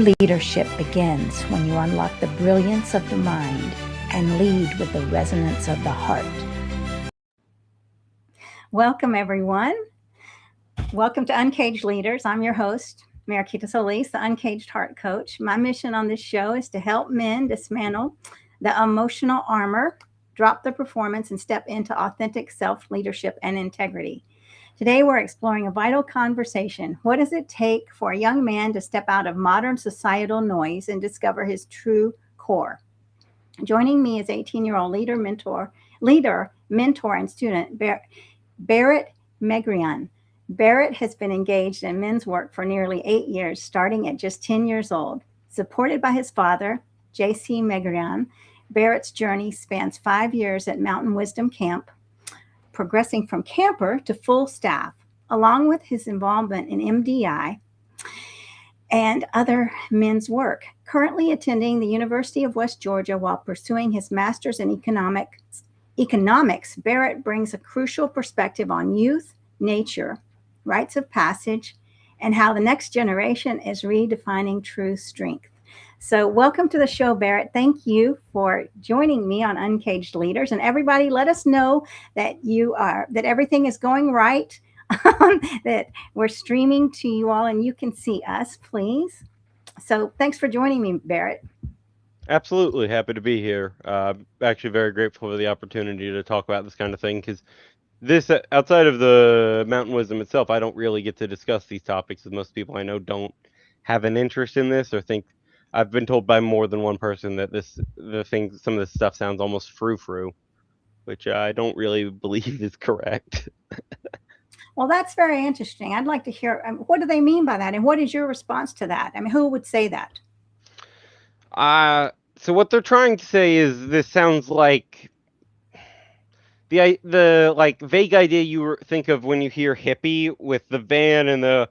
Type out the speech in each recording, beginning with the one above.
leadership begins when you unlock the brilliance of the mind and lead with the resonance of the heart. Welcome, everyone. Welcome to Uncaged Leaders. I'm your host, Mariquita Solis, the Uncaged Heart Coach. My mission on this show is to help men dismantle the emotional armor, drop the performance, and step into authentic self-leadership and integrity. Today, we're exploring a vital conversation. What does it take for a young man to step out of modern societal noise and discover his true core? Joining me is 18-year-old leader, mentor, and student, Barrett Meghrian. Barrett has been engaged in men's work for nearly 8 years, starting at just 10 years old. Supported by his father, J.C. Meghrian, Barrett's journey spans 5 years at Mountain Wisdom Camp, progressing from camper to full staff, along with his involvement in MDI and other men's work. Currently attending the University of West Georgia while pursuing his master's in economics, Barrett brings a crucial perspective on youth, nature, rites of passage, and how the next generation is redefining true strength. So welcome to the show, Barrett. Thank you for joining me on Uncaged Leaders. And everybody, let us know that that everything is going right, that we're streaming to you all and you can see us, please. So thanks for joining me, Barrett. Absolutely. Happy to be here. Actually very grateful for the opportunity to talk about this kind of thing, because this, outside of the mountain wisdom itself, I don't really get to discuss these topics, as most people I know don't have an interest in this or think. I've been told by more than one person that some of this stuff sounds almost frou-frou, which I don't really believe is correct. Well, that's very interesting. I'd like to hear, what do they mean by that? And what is your response to that? I mean, who would say that? So what they're trying to say is this sounds like the like vague idea you think of when you hear hippie, with the van and the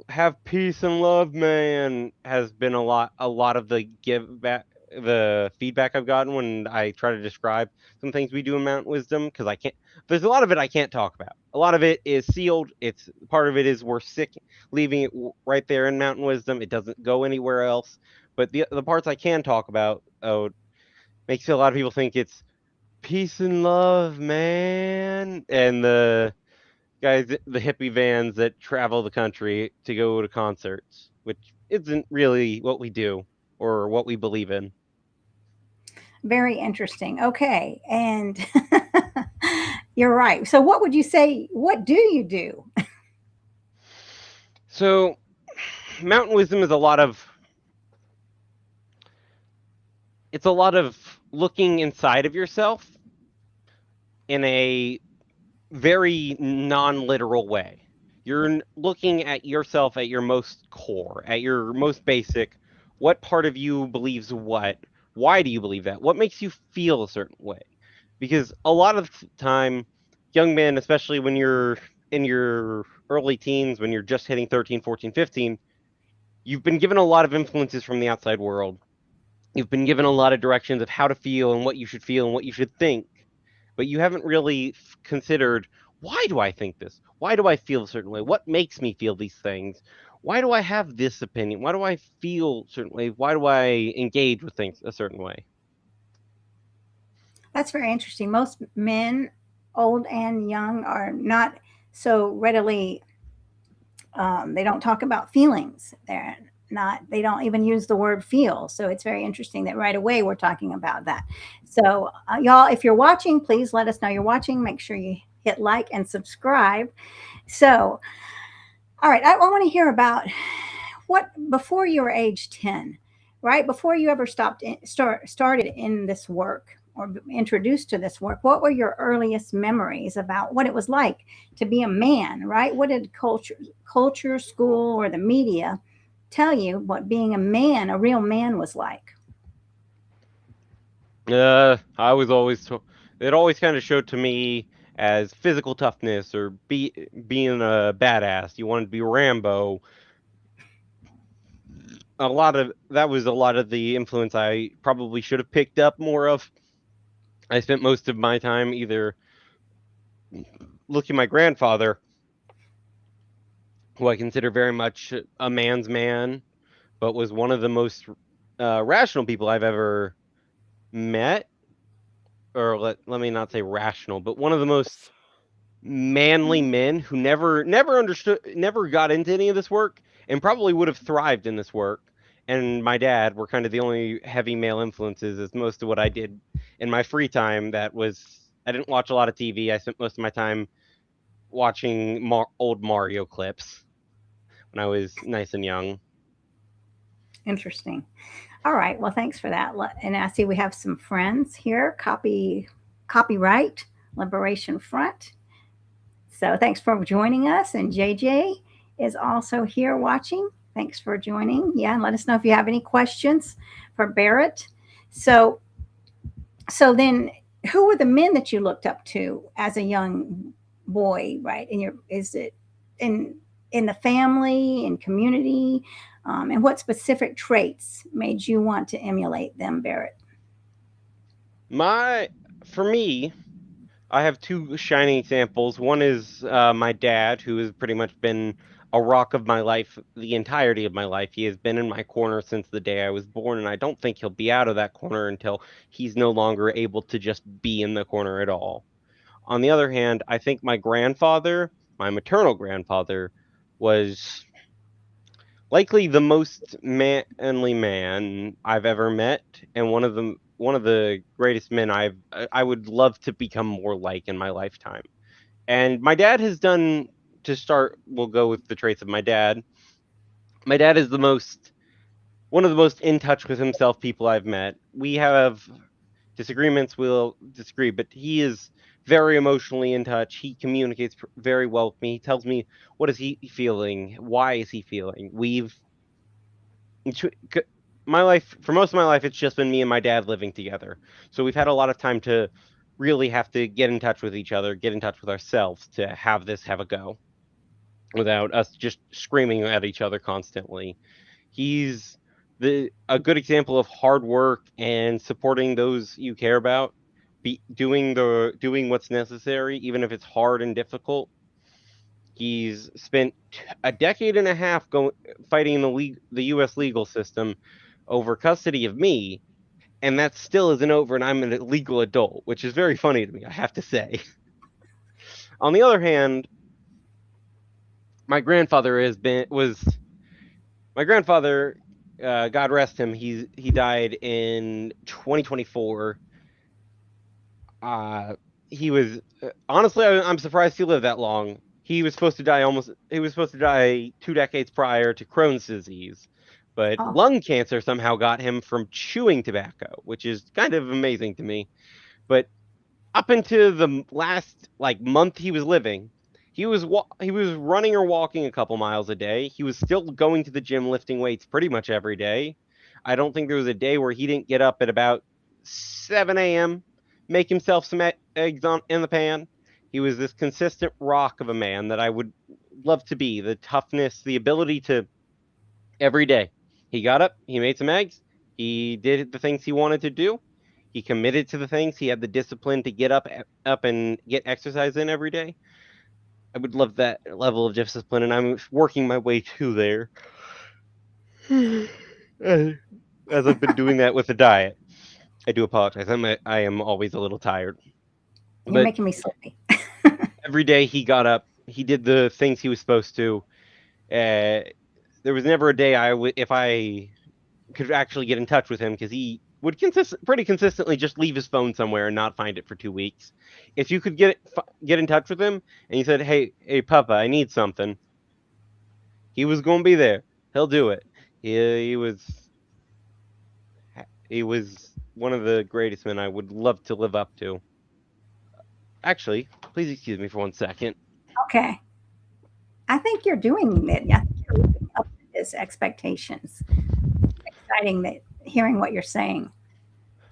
have peace and love, man, has been a lot of the feedback I've gotten when I try to describe some things we do in Mount Wisdom, because there's a lot of it I can't talk about. A lot of it is sealed. It's part of it is we're sick leaving it right there in Mountain Wisdom. It doesn't go anywhere else. But the parts I can talk about, makes a lot of people think it's peace and love, man, and the guys, the hippie vans that travel the country to go to concerts, which isn't really what we do or what we believe in. Very interesting. Okay. And you're right. So what would you say, what do you do? So mountain wisdom is a lot of looking inside of yourself in a very non-literal way. You're looking at yourself at your most core, at your most basic. What part of you believes what? Why do you believe that? What makes you feel a certain way? Because a lot of the time, young men, especially when you're in your early teens, when you're just hitting 13, 14, 15, you've been given a lot of influences from the outside world. You've been given a lot of directions of how to feel and what you should feel and what you should think, but you haven't really considered, why do I think this? Why do I feel a certain way? What makes me feel these things? Why do I have this opinion? Why do I feel a certain way? Why do I engage with things a certain way? That's very interesting. Most men, old and young, are not so readily, they don't talk about feelings. They don't even use the word feel. So it's very interesting that right away we're talking about that. So y'all, if you're watching, please let us know you're watching. Make sure you hit like and subscribe. So, all right, I want to hear about before you were age 10, right? Before you ever started in this work or introduced to this work, what were your earliest memories about what it was like to be a man, right? What did culture, school, or the media tell you what being a real man was like? I was always it always kind of showed to me as physical toughness or being a badass. You wanted to be Rambo. A lot of the influence I probably should have picked up more of. I spent most of my time either looking at my grandfather, who I consider very much a man's man, but was one of the most rational people I've ever met. Or let me not say rational, but one of the most manly men who never understood, never got into any of this work, and probably would have thrived in this work. And my dad were kind of the only heavy male influences, as most of what I did in my free time. I didn't watch a lot of TV. I spent most of my time watching old Mario clips when I was nice and young. Interesting. All right. Well, thanks for that. And I see we have some friends here. Copyright Liberation Front. So thanks for joining us. And JJ is also here watching. Thanks for joining. Yeah, and let us know if you have any questions for Barrett. So, so then, who were the men that you looked up to as a young boy? Right? Is it in the family and community? And what specific traits made you want to emulate them, Barrett? For me, I have two shining examples. One is my dad, who has pretty much been a rock of my life the entirety of my life. He has been in my corner since the day I was born, and I don't think he'll be out of that corner until he's no longer able to just be in the corner at all. On the other hand, I think my grandfather, my maternal grandfather, was likely the most manly man I've ever met, and one of the greatest men I would love to become more like in my lifetime. And my dad has done to start. We'll go with the traits of my dad. My dad is the most one of the most in touch with himself people I've met. We have disagreements, we'll disagree, but he is very emotionally in touch. He communicates very well with me. He tells me what is he feeling, why is he feeling. We've my life for most of my life it's just been me and my dad living together. So we've had a lot of time to really have to get in touch with each other, get in touch with ourselves to have a go without us just screaming at each other constantly. He's a good example of hard work and supporting those you care about, doing what's necessary even if it's hard and difficult. He's spent a decade and a half fighting the U.S. legal system over custody of me, and that still isn't over, and I'm an legal adult, which is very funny to me, I have to say. On the other hand, my grandfather has been was my grandfather, God rest him, he died in 2024. Uh, he was honestly, I'm surprised he lived that long. He was supposed to die 2 decades prior to Crohn's disease, but Oh, lung cancer somehow got him from chewing tobacco, which is kind of amazing to me. But up into the last like month he was living, he was running or walking a couple miles a day. He was still going to the gym, lifting weights pretty much every day. I don't think there was a day where he didn't get up at about 7 a.m., make himself some eggs in the pan. He was this consistent rock of a man that I would love to be. The toughness, the ability to every day. He got up, he made some eggs, he did the things he wanted to do. He committed to the things. He had the discipline to get up and get exercise in every day. I would love that level of discipline, and I'm working my way to there as I've been doing that with the diet. I do apologize. I am always a little tired, you're but making me sleepy. every day he got up, he did the things he was supposed to. Uh, there was never a day if I could actually get in touch with him because he would pretty consistently just leave his phone somewhere and not find it for 2 weeks. If you could get in touch with him and you said, "Hey, Papa, I need something," he was going to be there. He'll do it. He was one of the greatest men I would love to live up to. Actually, please excuse me for 1 second. Okay. I think you're doing it. I think you're living up to his expectations. Exciting that hearing what you're saying.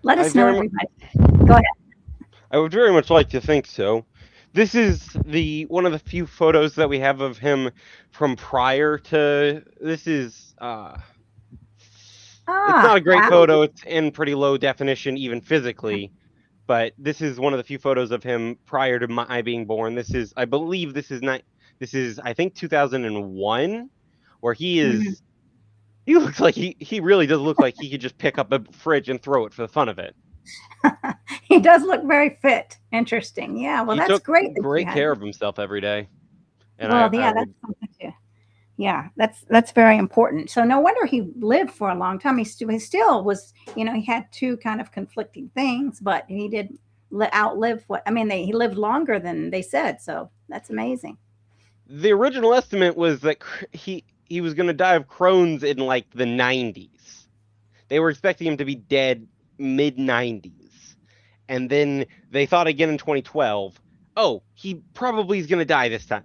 Let I us know, very much, everybody. Go ahead. I would very much like to think so. This is the one of the few photos that we have of him from prior to. This is it's not Ah, a great wow. photo. It's in pretty low definition, even physically. But this is one of the few photos of him prior to my being born. I believe, this is not. This is, I think, 2001, where he Mhm. is. He looks like he really does look like he could just pick up a fridge and throw it for the fun of it. He does look very fit. Interesting. Yeah. Well, He that's took great that you great had. care of himself every day, and Well, I yeah, that's would. something too. Yeah, that's very important. So no wonder he lived for a long time. He still was, he had two kind of conflicting things, but he did outlive what I mean. He lived longer than they said, so that's amazing. The original estimate was that he was going to die of Crohn's in like the 90s. They were expecting him to be dead mid 90s. And then they thought again in 2012, oh, he probably is going to die this time.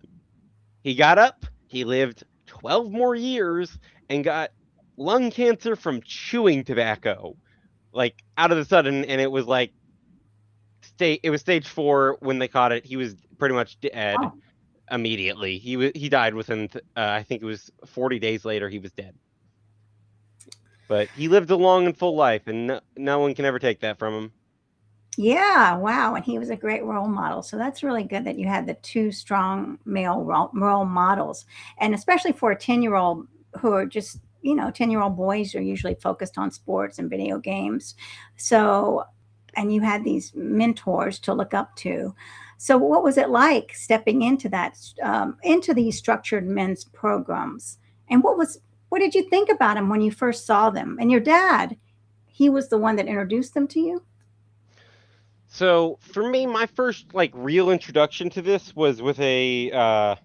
He got up, he lived 12 more years, and got lung cancer from chewing tobacco, like out of the sudden. And it was like, it was stage 4 when they caught it. He was pretty much dead Oh, immediately. He died within, I think it was 40 days later, he was dead. But he lived a long and full life, and no one can ever take that from him. yeah, wow. And he was a great role model. So that's really good that you had the two strong male role models. And especially for a 10-year-old who are just, 10-year-old boys are usually focused on sports and video games. So, and you had these mentors to look up to. So, what was it like stepping into into these structured men's programs? And what did you think about them when you first saw them? And your dad, he was the one that introduced them to you? So for me, my first like real introduction to this was with a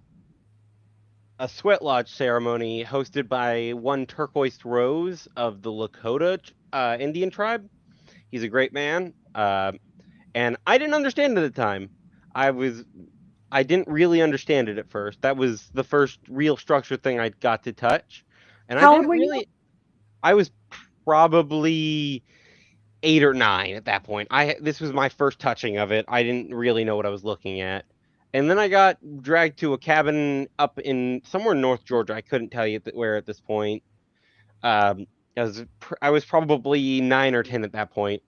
sweat lodge ceremony hosted by one Turquoise Rose of the Lakota Indian tribe. He's a great man, and I didn't understand it at the time. I was I didn't really understand it at first. That was the first real structured thing I got to touch, and I How old didn't were you? really. I was probably 8 or 9 at that point. I This was my first touching of it. I didn't really know what I was looking at. And then I got dragged to a cabin up in somewhere in North Georgia. I couldn't tell you where at this point. Um, I was probably 9 or 10 at that point,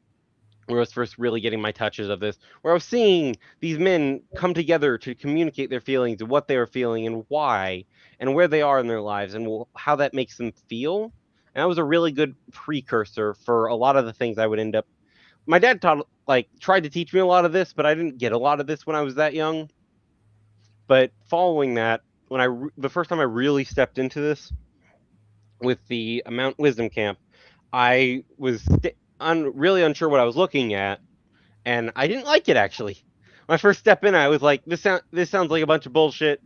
where I was first really getting my touches of this, where I was seeing these men come together to communicate their feelings and what they were feeling and why and where they are in their lives and how that makes them feel. And that was a really good precursor for a lot of the things I would end up. My dad tried to teach me a lot of this, but I didn't get a lot of this when I was that young. But following that, the first time I really stepped into this with the Mount Wisdom Camp, I was really unsure what I was looking at, and I didn't like it actually. My first step in, I was like, this sounds like a bunch of bullshit.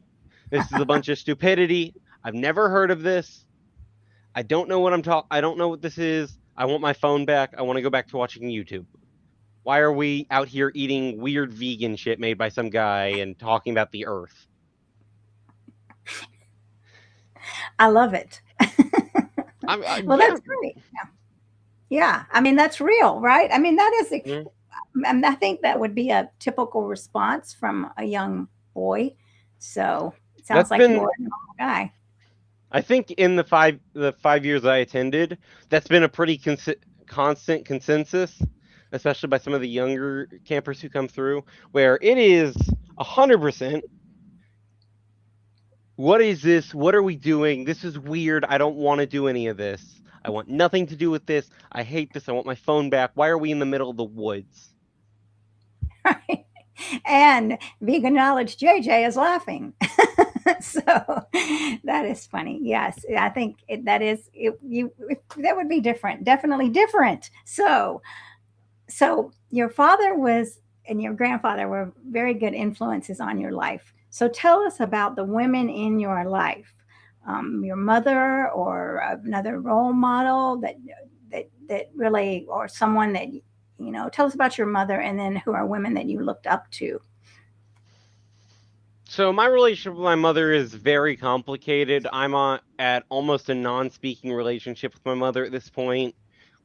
This is a bunch of stupidity. I've never heard of this. I don't know what I don't know what this is. I want my phone back. I want to go back to watching YouTube. Why are we out here eating weird vegan shit made by some guy and talking about the earth? I love it. Well, Yeah. that's great. Yeah. I mean, that's real, right? I mean, that is, Mm. I think that would be a typical response from a young boy. So it sounds That's like you're been a normal guy. I think in the 5 years I attended, that's been a pretty constant consensus, especially by some of the younger campers who come through, where it is 100%. What is this? What are we doing? This is weird. I don't want to do any of this. I want nothing to do with this. I hate this. I want my phone back. Why are we in the middle of the woods? And vegan knowledge JJ is laughing. So that is funny. Yes, I think that would be different. Definitely different. So your father was and your grandfather were very good influences on your life. So tell us about the women in your life, your mother or another role model that really, or someone that Tell us about your mother, and then who are women that you looked up to. So my relationship with my mother is very complicated. At almost a non-speaking relationship with my mother at this point.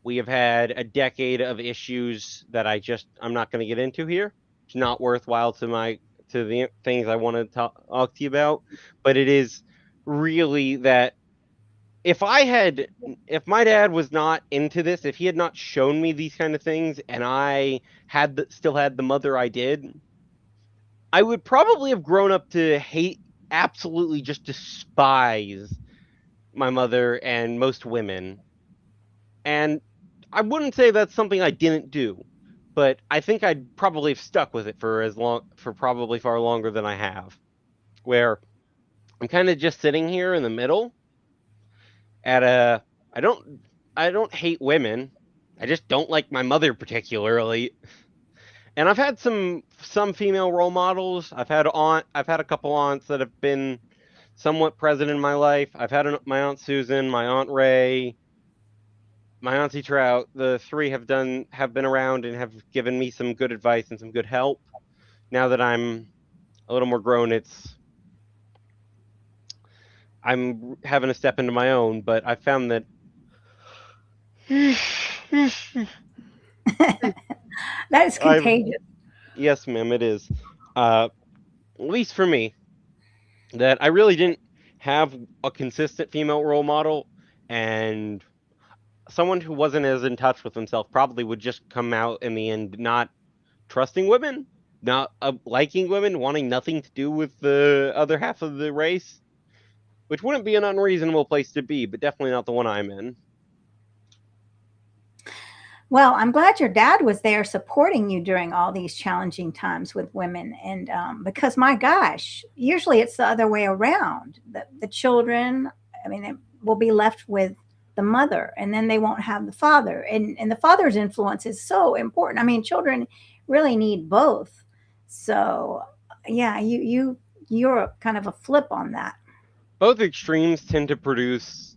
We have had a decade of issues that I'm not going to get into here. It's not worthwhile to the things I want to talk to you about, but it is really that if I had if my dad was not into this, if he had not shown me these kind of things and I still had the mother I did, I would probably have grown up to hate, absolutely just despise my mother and most women. And I wouldn't say that's something I didn't do, but I think I'd probably have stuck with it for probably far longer than I have. Where I'm kind of just sitting here in the middle at a I don't I don't hate women. I just don't like my mother particularly. And I've had some female role models. I've had a couple aunts that have been somewhat present in my life. I've had my aunt Susan, my aunt Ray, my auntie Trout. The three have been around and have given me some good advice and some good help. Now that I'm a little more grown, I'm having to step into my own, but I found that That is I've contagious. yes, ma'am, it is. At least for me, that I really didn't have a consistent female role model, and someone who wasn't as in touch with himself probably would just come out in the end not trusting women, not liking women, wanting nothing to do with the other half of the race, which wouldn't be an unreasonable place to be, but definitely not the one I'm in. Well, I'm glad your dad was there supporting you during all these challenging times with women. And because, my gosh, usually it's the other way around. The children, I mean, they will be left with the mother, and then they won't have the father. And the father's influence is so important. I mean, children really need both. So, yeah, you're kind of a flip on that. Both extremes tend to produce.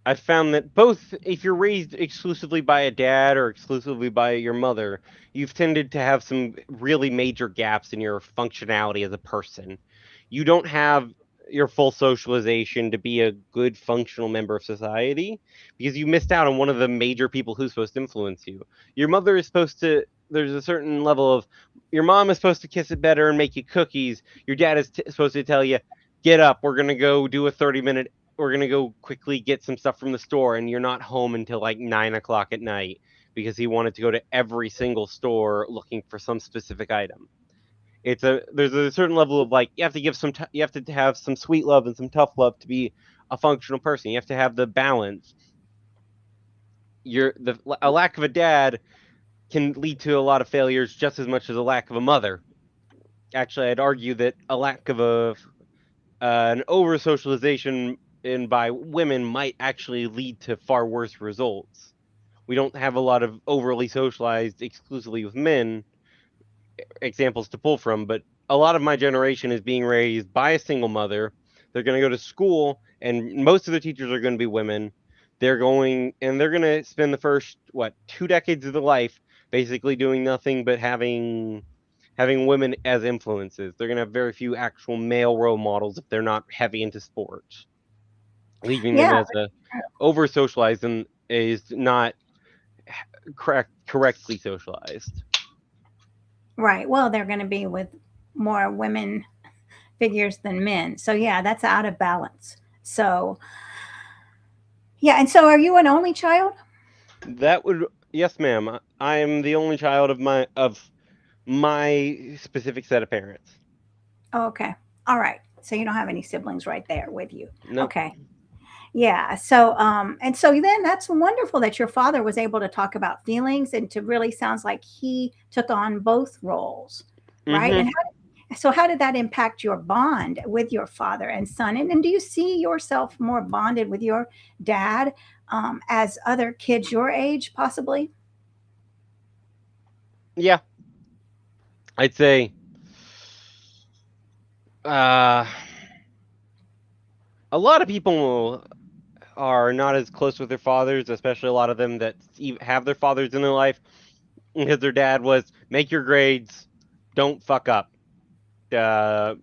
I've found that both, if you're raised exclusively by a dad or exclusively by your mother, you've tended to have some really major gaps in your functionality as a person. You don't have your full socialization to be a good functional member of society because you missed out on one of the major people who's supposed to influence you. Your mother is supposed to, there's a certain level of, your mom is supposed to kiss it better and make you cookies. Your dad is supposed to tell you, get up, we're going to go do a 30-minute, we're gonna go quickly get some stuff from the store, and you're not home until like 9 o'clock at night because he wanted to go to every single store looking for some specific item. There's a certain level of like you have to you have to have some sweet love and some tough love to be a functional person. You have to have the balance. A lack of a dad can lead to a lot of failures just as much as a lack of a mother. Actually, I'd argue that a lack of an over socialization in by women might actually lead to far worse results. We don't have a lot of overly socialized exclusively with men examples to pull from, but a lot of my generation is being raised by a single mother. They're going to go to school, and most of the teachers are going to be women. They're going to spend the first, 2 decades of their life basically doing nothing but having women as influences. They're going to have very few actual male role models if they're not heavy into sports, leaving them Yeah, as a over socialized and is not correctly socialized. right. Well, they're going to be with more women figures than men. So yeah, that's out of balance. So yeah, and so are you an only child? That would Yes, ma'am. I am the only child of my specific set of parents. Oh, okay. All right. So you don't have any siblings right there with you. No. Okay. Yeah. So and so then that's wonderful that your father was able to talk about feelings and to really sounds like he took on both roles, right? Mm-hmm. So how did that impact your bond with your father and son? And do you see yourself more bonded with your dad as other kids your age, possibly? Yeah, I'd say uh, a lot of people are not as close with their fathers, especially a lot of them that have their fathers in their life because their dad was make your grades, don't fuck up. You're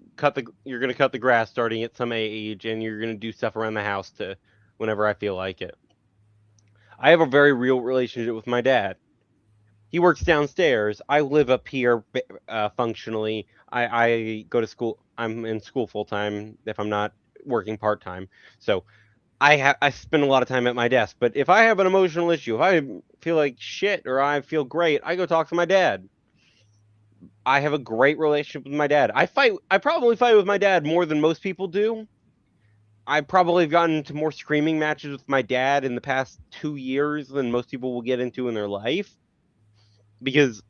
gonna cut the grass starting at some age, and you're gonna do stuff around the house to whenever I feel like it. I have a very real relationship with my dad. He works downstairs. I live up here functionally. I go to school. I'm in school full time if I'm not working part time. So I spend a lot of time at my desk. But if I have an emotional issue, if I feel like shit or I feel great, I go talk to my dad. I have a great relationship with my dad. I probably fight with my dad more than most people do, I probably have gotten into more screaming matches with my dad in the past 2 years than most people will get into in their life, because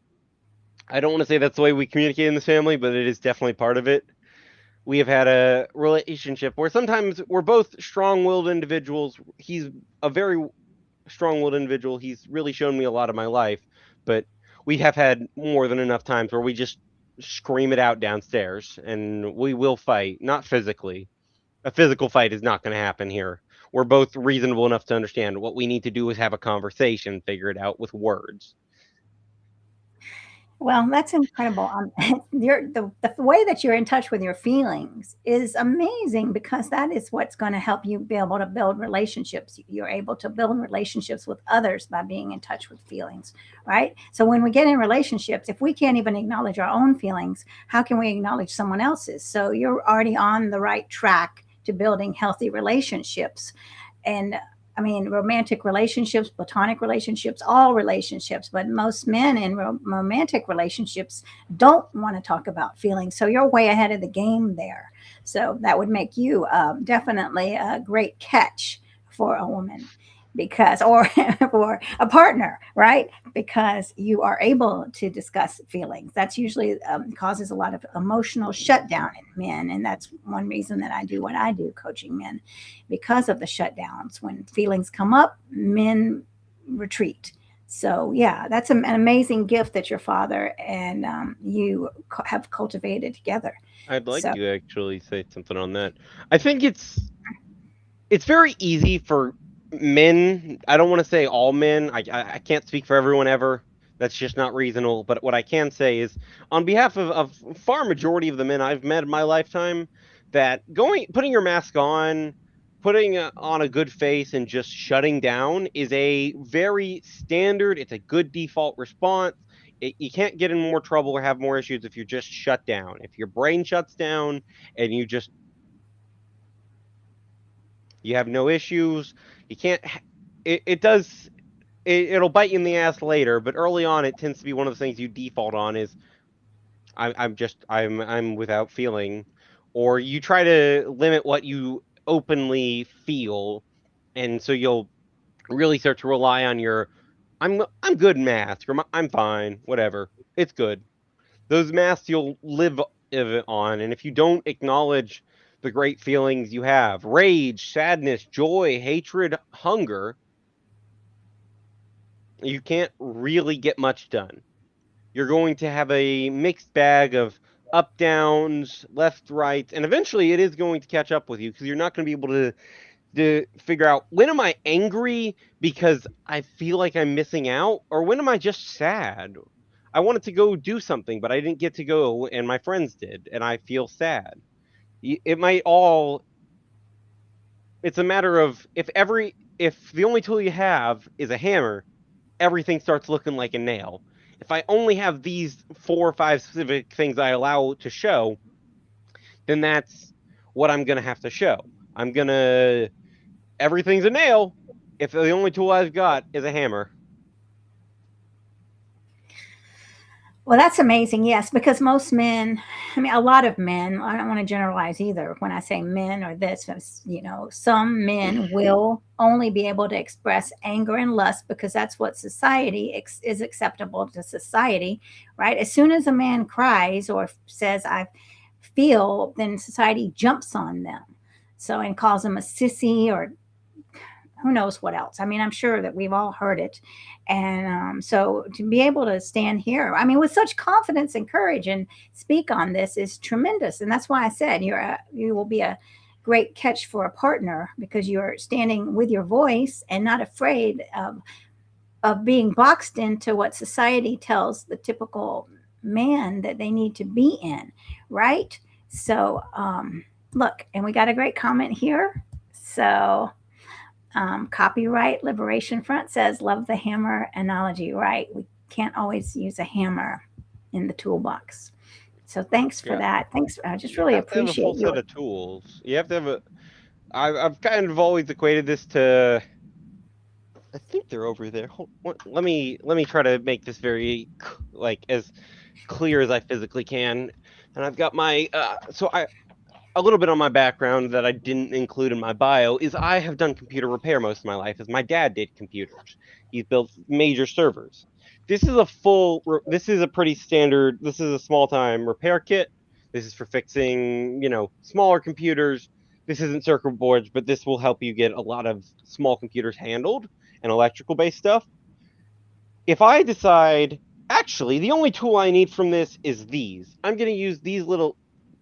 I don't want to say that's the way we communicate in this family, but it is definitely part of it. We have had a relationship where sometimes we're both strong-willed individuals. He's a very strong-willed individual. He's really shown me a lot of my life, but we have had more than enough times where we just scream it out downstairs, and we will fight, not physically. A physical fight is not going to happen here. We're both reasonable enough to understand what we need to do is have a conversation, figure it out with words. Well, that's incredible. The way that you're in touch with your feelings is amazing because that is what's going to help you be able to build relationships. You're able to build relationships with others by being in touch with feelings, right? So when we get in relationships, if we can't even acknowledge our own feelings, how can we acknowledge someone else's? So you're already on the right track to building healthy relationships. And I mean, romantic relationships, platonic relationships, all relationships, but most men in romantic relationships don't want to talk about feelings. So you're way ahead of the game there. So that would make you definitely a great catch for a woman because, or for a partner, right? Because you are able to discuss feelings. That's usually causes a lot of emotional shutdown in men. And that's one reason that I do what I do, coaching men, because of the shutdowns. When feelings come up, men retreat. So, yeah, that's an amazing gift that your father and you have cultivated together. I'd like So, to actually say something on that. I think it's very easy for men. I don't want to say all men. I can't speak for everyone ever. That's just not reasonable. But what I can say is, on behalf of far majority of the men I've met in my lifetime, that putting your mask on, putting on a good face, and just shutting down is a very standard. It's a good default response. You can't get in more trouble or have more issues if you're just shut down. If your brain shuts down and you have no issues. You can't. It does. It'll bite you in the ass later, but early on, it tends to be one of the things you default on is I'm without feeling, or you try to limit what you openly feel, and so you'll really start to rely on your I'm good mask, or I'm fine, whatever, it's good. Those masks you'll live on, and if you don't acknowledge the great feelings you have, rage, sadness, joy, hatred, hunger, you can't really get much done. You're going to have a mixed bag of up, downs, left, right, and eventually it is going to catch up with you because you're not going to be able to figure out, when am I angry because I feel like I'm missing out, or when am I just sad? I wanted to go do something, but I didn't get to go, and my friends did, and I feel sad. It might all. It's a matter of, if the only tool you have is a hammer, everything starts looking like a nail. If I only have these 4 or 5 specific things I allow to show, then that's what I'm gonna have to show. I'm gonna Everything's a nail if the only tool I've got is a hammer. well, that's amazing. Yes, because most men, I mean, a lot of men, I don't want to generalize either when I say men or this, some men will only be able to express anger and lust because that's what society is acceptable to society, right? As soon as a man cries or says, I feel, then society jumps on them. So, and calls them a sissy or who knows what else. I mean, I'm sure that we've all heard it. And so to be able to stand here, I mean, with such confidence and courage and speak on this is tremendous. And that's why I said you will be a great catch for a partner because you're standing with your voice and not afraid of being boxed into what society tells the typical man that they need to be in, right? So, look, and we got a great comment here. So, Copyright Liberation Front says, love the hammer analogy. Right. We can't always use a hammer in the toolbox. So thanks for Yeah, that. Thanks. I just you really have to have a full appreciate set you. of tools. You have to have a. I've kind of always equated this to. I think they're over there. Let me try to make this very like as clear as I physically can. And I've got my so a little bit on my background that I didn't include in my bio is I have done computer repair most of my life, as my dad did computers. He's built major servers. This is a pretty standard, this is a small time repair kit. This is for fixing, smaller computers. This isn't circuit boards, but this will help you get a lot of small computers handled and electrical based stuff. If I decide, actually, the only tool I need from this is these, I'm going to use these little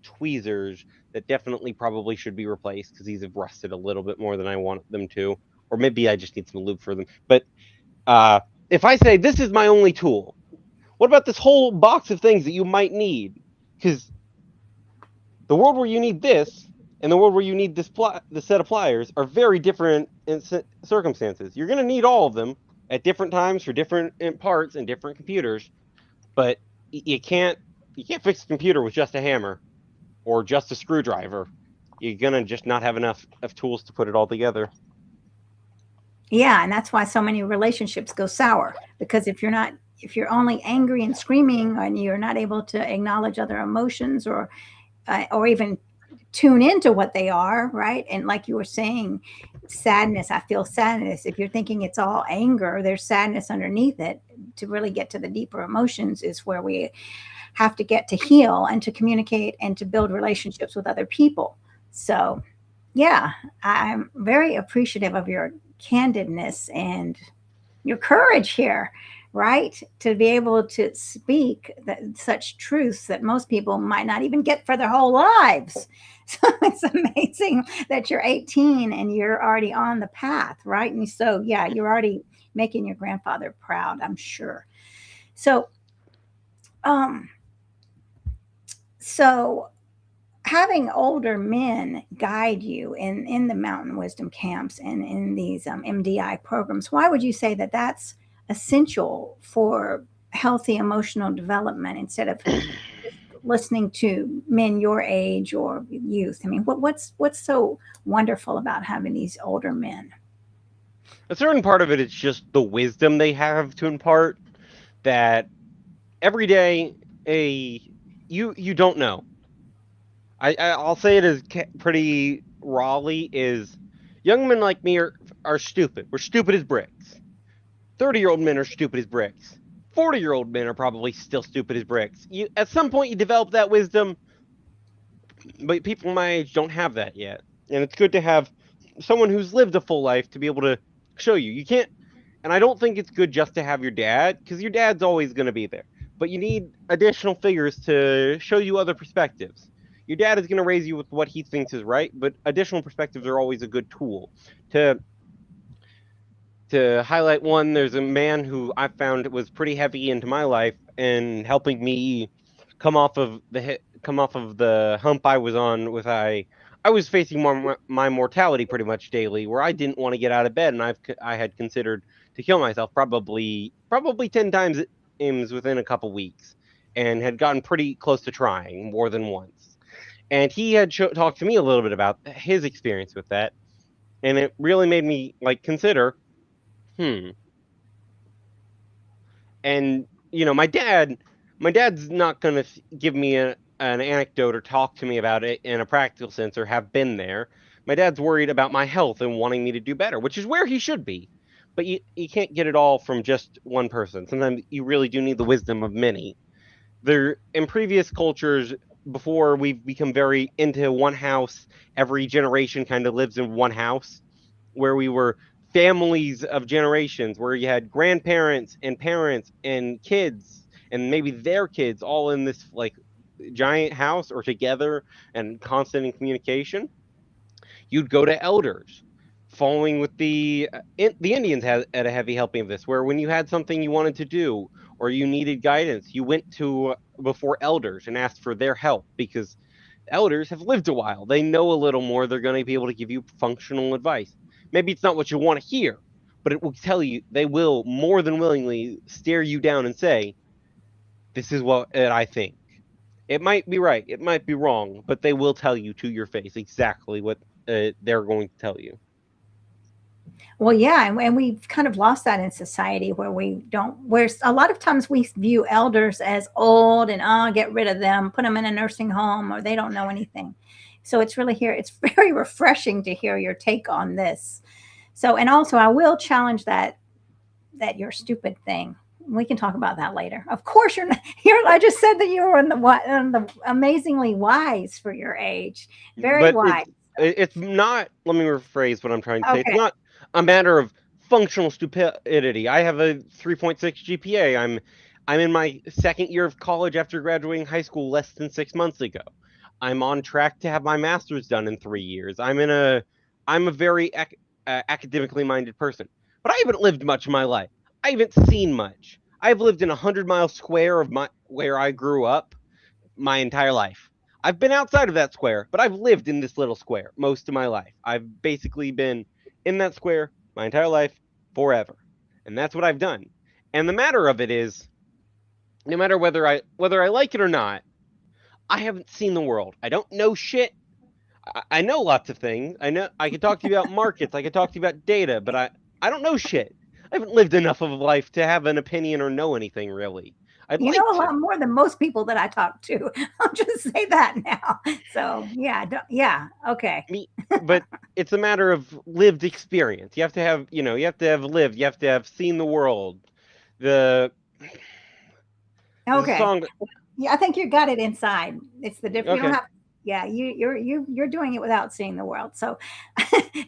tweezers that definitely probably should be replaced because these have rusted a little bit more than I want them to. Or maybe I just need some lube for them. But if I say this is my only tool, what about this whole box of things that you might need? Because the world where you need this and the world where you need this set of pliers are very different in circumstances. You're going to need all of them at different times for different parts and different computers, but you can't fix a computer with just a hammer or just a screwdriver. You're going to just not have enough of tools to put it all together. Yeah, and that's why so many relationships go sour, because if you're only angry and screaming and you're not able to acknowledge other emotions or even tune into what they are, right? And like you were saying, sadness, I feel sadness. If you're thinking it's all anger, there's sadness underneath it. To really get to the deeper emotions is where we have to get to heal and to communicate and to build relationships with other people. So, yeah, I'm very appreciative of your candidness and your courage here, right? To be able to speak such truths that most people might not even get for their whole lives. So it's amazing that you're 18 and you're already on the path, right? And so, yeah, you're already making your grandfather proud, I'm sure. So, um, so having older men guide you in the mountain wisdom camps and in these MDI programs, why would you say that that's essential for healthy emotional development instead of listening to men your age or youth? I mean, what's so wonderful about having these older men? A certain part of it is just the wisdom they have to impart that every day you don't know. I'll say it as pretty rawly is young men like me are stupid. We're stupid as bricks. 30-year-old men are stupid as bricks. 40-year-old men are probably still stupid as bricks. You at some point you develop that wisdom, but people my age don't have that yet. And it's good to have someone who's lived a full life to be able to show you. You can't, and I don't think it's good just to have your dad, because your dad's always going to be there. But you need additional figures to show you other perspectives. Your dad is going to raise you with what he thinks is right, but additional perspectives are always a good tool. To highlight one, there's a man who I found was pretty heavy into my life and helping me come off of the hump I was on with I was facing my mortality pretty much daily, where I didn't want to get out of bed, and I had considered to kill myself probably 10 times within a couple weeks, and had gotten pretty close to trying more than once. And he had talked to me a little bit about his experience with that, and it really made me like consider, hmm. And my dad's not going to give me an anecdote or talk to me about it in a practical sense or have been there. My dad's worried about my health and wanting me to do better, which is where he should be. But you can't get it all from just one person. Sometimes you really do need the wisdom of many. There in previous cultures, before we've become very into one house, every generation kind of lives in one house, where we were families of generations, where you had grandparents and parents and kids and maybe their kids all in this like giant house or together and constant in communication. You'd go to elders. Following with the Indians had a heavy helping of this, where when you had something you wanted to do or you needed guidance, you went to before elders and asked for their help, because elders have lived a while. They know a little more. They're going to be able to give you functional advice. Maybe it's not what you want to hear, but it will tell you, they will more than willingly stare you down and say, this is what I think. It might be right, it might be wrong, but they will tell you to your face exactly what they're going to tell you. Well, yeah, and we've kind of lost that in society where we don't, where a lot of times we view elders as old and, oh, get rid of them, put them in a nursing home, or they don't know anything. So it's really here. It's very refreshing to hear your take on this. So, and also I will challenge that you're stupid thing. We can talk about that later. Of course, you're not. You're. I just said that you were on the amazingly wise for your age. Very But wise. it's not. Let me rephrase what I'm trying to say. It's Okay. not a matter of functional stupidity. I have a 3.6 GPA. I'm in my second year of college after graduating high school less than 6 months ago. I'm on track to have my master's done in 3 years. I'm a very academically minded person, but I haven't lived much of my life. I haven't seen much. I've lived in 100-mile square of my where I grew up my entire life. I've been outside of that square, but I've lived in this little square most of my life. I've basically been in that square my entire life forever. And that's what I've done. And the matter of it is, no matter whether I like it or not, I haven't seen the world. I don't know shit. I know lots of things. I know I can talk to you about markets, I can talk to you about data, but I don't know shit. I haven't lived enough of a life to have an opinion or know anything really. I'd You like know a to. lot more than most people that I talk to. I'll just say that now. So yeah, yeah, okay, Me, but it's a matter of lived experience. You have to have, you have to have lived, you have to have seen the world. The There's a okay. song. Yeah, I think you got it inside. It's the different. You don't Okay. have. Yeah, you're doing it without seeing the world. So,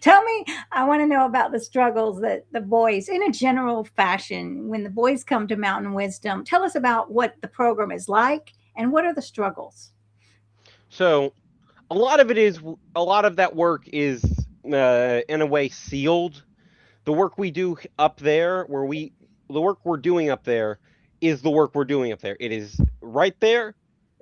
tell me. I want to know about the struggles that the boys, in a general fashion, when the boys come to Mountain Wisdom. Tell us about what the program is like and what are the struggles. So a lot of that work is in a way sealed. The work we do up there, the work we're doing up there is the work we're doing up there. It is right there.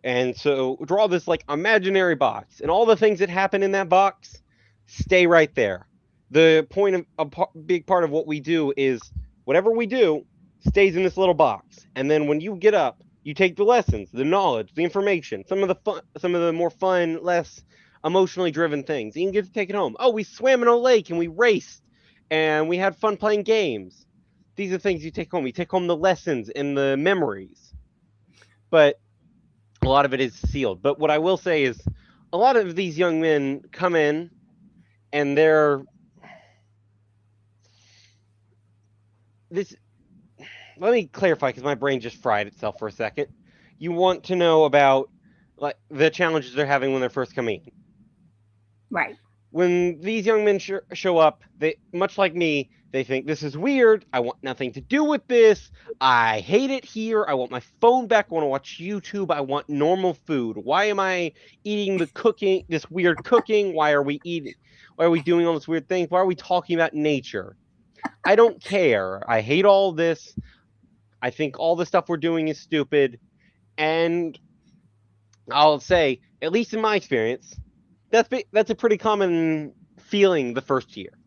And so draw this like imaginary box, and all the things that happen in that box stay right there. The point of big part of what we do is whatever we do stays in this little box. And then when you get up, you take the lessons, the knowledge, the information, some of the more fun, less emotionally driven things. You can get to take it home. Oh, we swam in a lake and we raced and we had fun playing games. These are things you take home. You take home the lessons and the memories. But a lot of it is sealed. But what I will say is a lot of these young men come in and they're this let me clarify because my brain just fried itself for a second. You want to know about like the challenges they're having when they're first coming in. Right. When these young men show up, they much like me, they think this is weird. I want nothing to do with this. I hate it here. I want my phone back. I want to watch YouTube. I want normal food. Why am I eating this weird cooking? Why are we eating? Why are we doing all this weird things? Why are we talking about nature? I don't care. I hate all this. I think all the stuff we're doing is stupid. And I'll say, at least in my experience, that's a pretty common feeling the first year.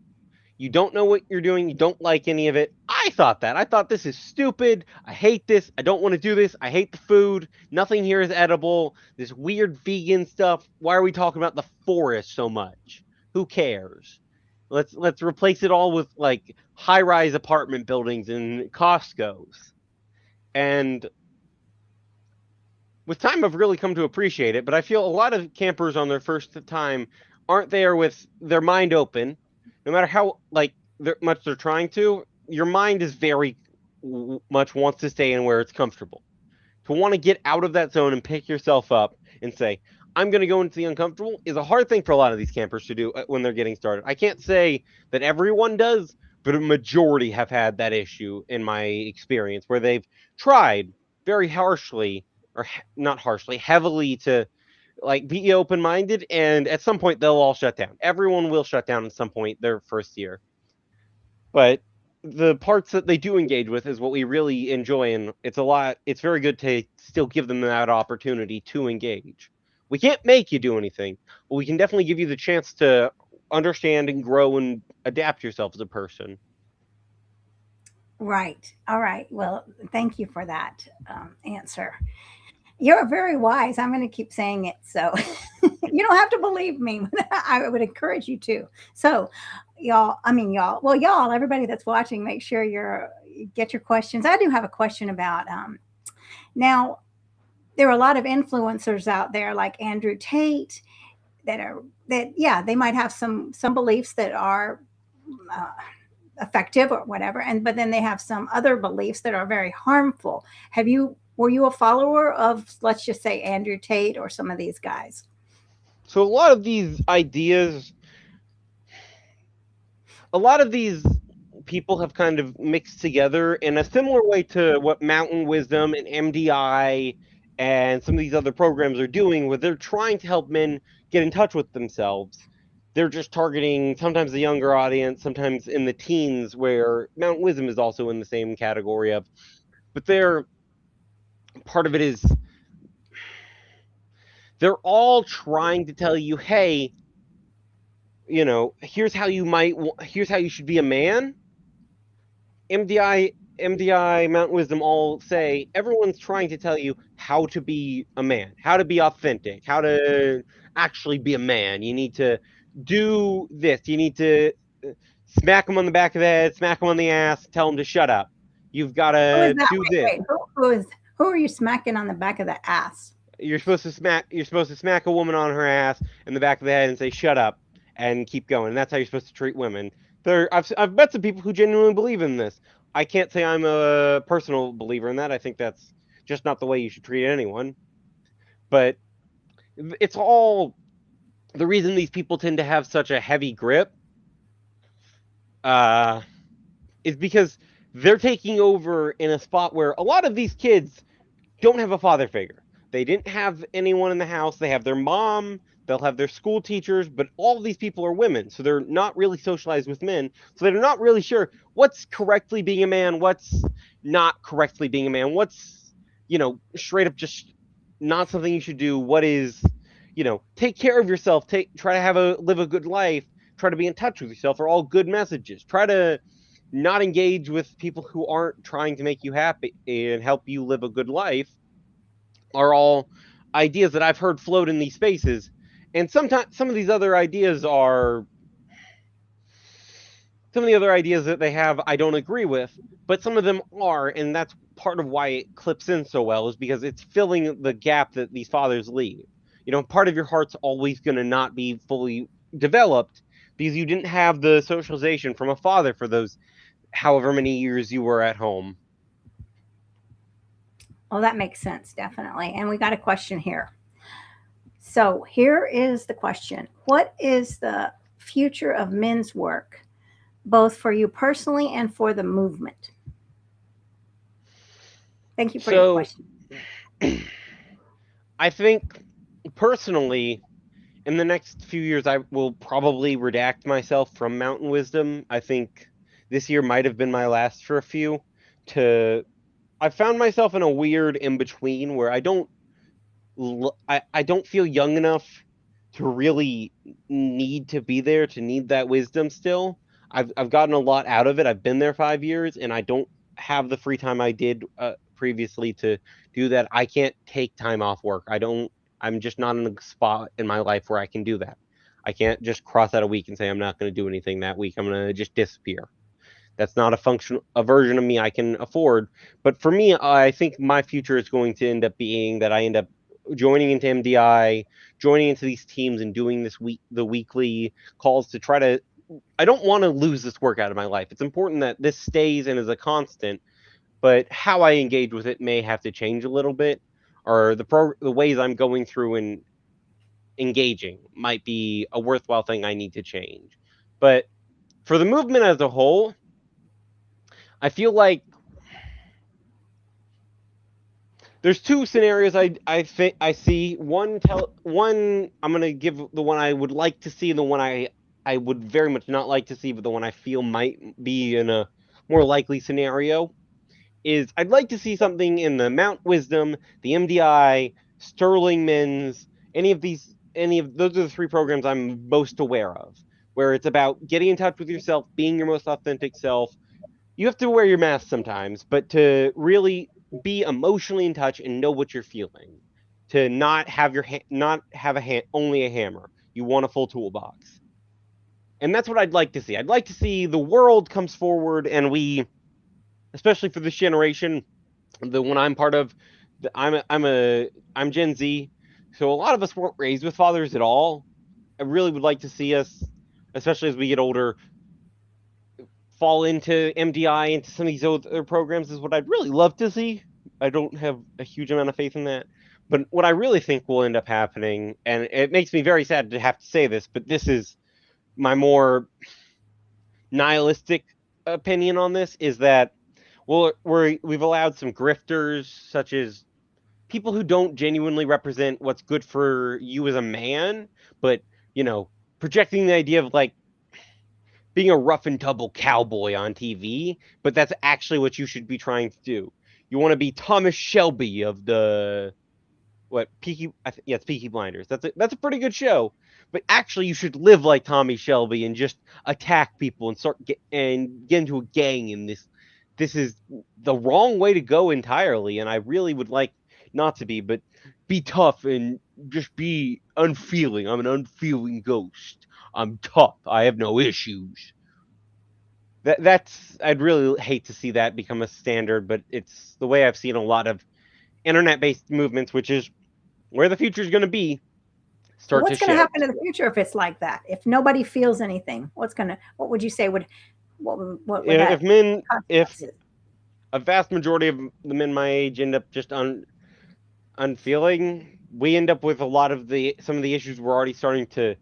You don't know what you're doing. You don't like any of it. I thought that. I thought this is stupid. I hate this. I don't want to do this. I hate the food. Nothing here is edible. This weird vegan stuff. Why are we talking about the forest so much? Who cares? Let's replace it all with like high-rise apartment buildings and Costco's. And with time, I've really come to appreciate it. But I feel a lot of campers on their first time aren't there with their mind open, no matter how much they're trying to. Your mind is very much wants to stay in where it's comfortable. To want to get out of that zone and pick yourself up and say, I'm going to go into the uncomfortable is a hard thing for a lot of these campers to do when they're getting started. I can't say that everyone does, but a majority have had that issue in my experience where they've tried very harshly or not harshly, heavily to like be open minded, and at some point they'll all shut down. Everyone will shut down at some point their first year. But the parts that they do engage with is what we really enjoy, and it's very good to still give them that opportunity to engage. We can't make you do anything, but we can definitely give you the chance to understand and grow and adapt yourself as a person. Right. All right. Well, thank you for that answer. You're very wise. I'm going to keep saying it. So you don't have to believe me. I would encourage you to. So, y'all, everybody that's watching, make sure you get your questions. I do have a question about now, there are a lot of influencers out there like Andrew Tate. they might have some beliefs that are effective or whatever, but then they have some other beliefs that are very harmful. Were you a follower of, let's just say, Andrew Tate or some of these guys? So a lot of these people have kind of mixed together in a similar way to what Mountain Wisdom and MDI and some of these other programs are doing, where they're trying to help men get in touch with themselves. They're just targeting sometimes the younger audience, sometimes in the teens, where Mountain Wisdom is also in the same category of. But part of it is they're all trying to tell you, hey, here's how you should be a man. MDI, Mountain Wisdom all say everyone's trying to tell you how to be a man, how to be authentic, how to actually be a man. You need to do this. You need to smack them on the back of the head, smack them on the ass, tell them to shut up. You've got Who is to that? do this. Who are you smacking on the back of the ass? You're supposed to smack a woman on her ass in the back of the head and say shut up and keep going. And that's how you're supposed to treat women. I've met some people who genuinely believe in this. I can't say I'm a personal believer in that. I think that's just not the way you should treat anyone. But it's all the reason these people tend to have such a heavy grip is because they're taking over in a spot where a lot of these kids don't have a father figure. They didn't have anyone in the house. They have their mom, they'll have their school teachers, but all of these people are women. So they're not really socialized with men. So they're not really sure what's correctly being a man, what's not correctly being a man, what's, straight up just not something you should do. What is, take care of yourself, try to live a good life, try to be in touch with yourself are all good messages. Try to not engage with people who aren't trying to make you happy and help you live a good life are all ideas that I've heard float in these spaces. And sometimes some of the other ideas that they have I don't agree with, but some of them are, and that's part of why it clips in so well, is because it's filling the gap that these fathers leave. Part of your heart's always going to not be fully developed because you didn't have the socialization from a father for those however many years you were at home. Oh, that makes sense, definitely. And we got a question here. So here is the question. What is the future of men's work, both for you personally and for the movement? Thank you for your question. I think personally, in the next few years, I will probably redact myself from Mountain Wisdom. I think this year might have been my last for a few. I found myself in a weird in between where I don't feel young enough to really need to be there, to need that wisdom still. I've gotten a lot out of it. I've been there 5 years, and I don't have the free time I did previously to do that. I can't take time off work. I'm just not in a spot in my life where I can do that. I can't just cross out a week and say I'm not going to do anything that week. I'm going to just disappear. That's not a version of me I can afford. But for me, I think my future is going to end up being that I end up joining into MDI, joining into these teams and doing the weekly calls to try to. I don't want to lose this work out of my life. It's important that this stays and is a constant, but how I engage with it may have to change a little bit, or the ways I'm going through and engaging might be a worthwhile thing I need to change. But for the movement as a whole, I feel like there's two scenarios I think I see. One I'm gonna give the one I would like to see, and the one I would very much not like to see, but the one I feel might be in a more likely scenario is I'd like to see something in the Mount Wisdom, the MDI, Sterling Men's, any of those are the three programs I'm most aware of, where it's about getting in touch with yourself, being your most authentic self. You have to wear your mask sometimes, but to really be emotionally in touch and know what you're feeling, to not have only a hammer. You want a full toolbox. And that's what I'd like to see. I'd like to see the world comes forward and we, especially for this generation, the one I'm part of, I'm Gen Z, so a lot of us weren't raised with fathers at all. I really would like to see us, especially as we get older, fall into MDI, into some of these other programs, is what I'd really love to see. I don't have a huge amount of faith in that. But what I really think will end up happening, and it makes me very sad to have to say this, but this is my more nihilistic opinion on this, is that, well, we've allowed some grifters, such as people who don't genuinely represent what's good for you as a man, but, you know, projecting the idea of like being a rough and tumble cowboy on TV, but that's actually what you should be trying to do. You want to be Thomas Shelby of the what Peaky? Yeah, it's Peaky Blinders. That's a pretty good show. But actually, you should live like Tommy Shelby and just attack people and get into a gang. And this is the wrong way to go entirely. And I really would like not to be, but be tough and just be unfeeling. I'm an unfeeling ghost. I'm tough. I have no issues. That's I'd really hate to see that become a standard, but it's the way I've seen a lot of internet-based movements, which is where the future is going to be, So start to what's going to happen shift. in the future if it's like that? If nobody feels anything, what would you say what would If that men, if consequences? a vast majority of the men my age end up just unfeeling, we end up with a lot of the some of the issues we're already starting to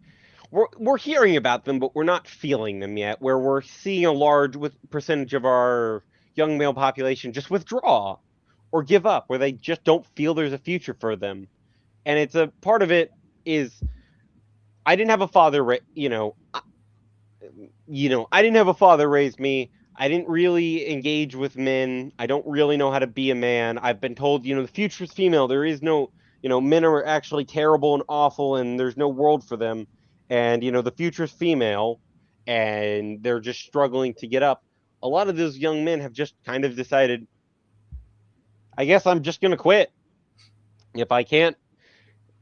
we're hearing about them, but we're not feeling them yet. Where we're seeing a large percentage of our young male population just withdraw or give up, where they just don't feel there's a future for them. And it's a part of it is I didn't have a father, I didn't have a father raise me. I didn't really engage with men. I don't really know how to be a man. I've been told, the future's female. There is no, men are actually terrible and awful and there's no world for them. And, the future's female and they're just struggling to get up. A lot of those young men have just kind of decided, I guess I'm just going to quit. If I can't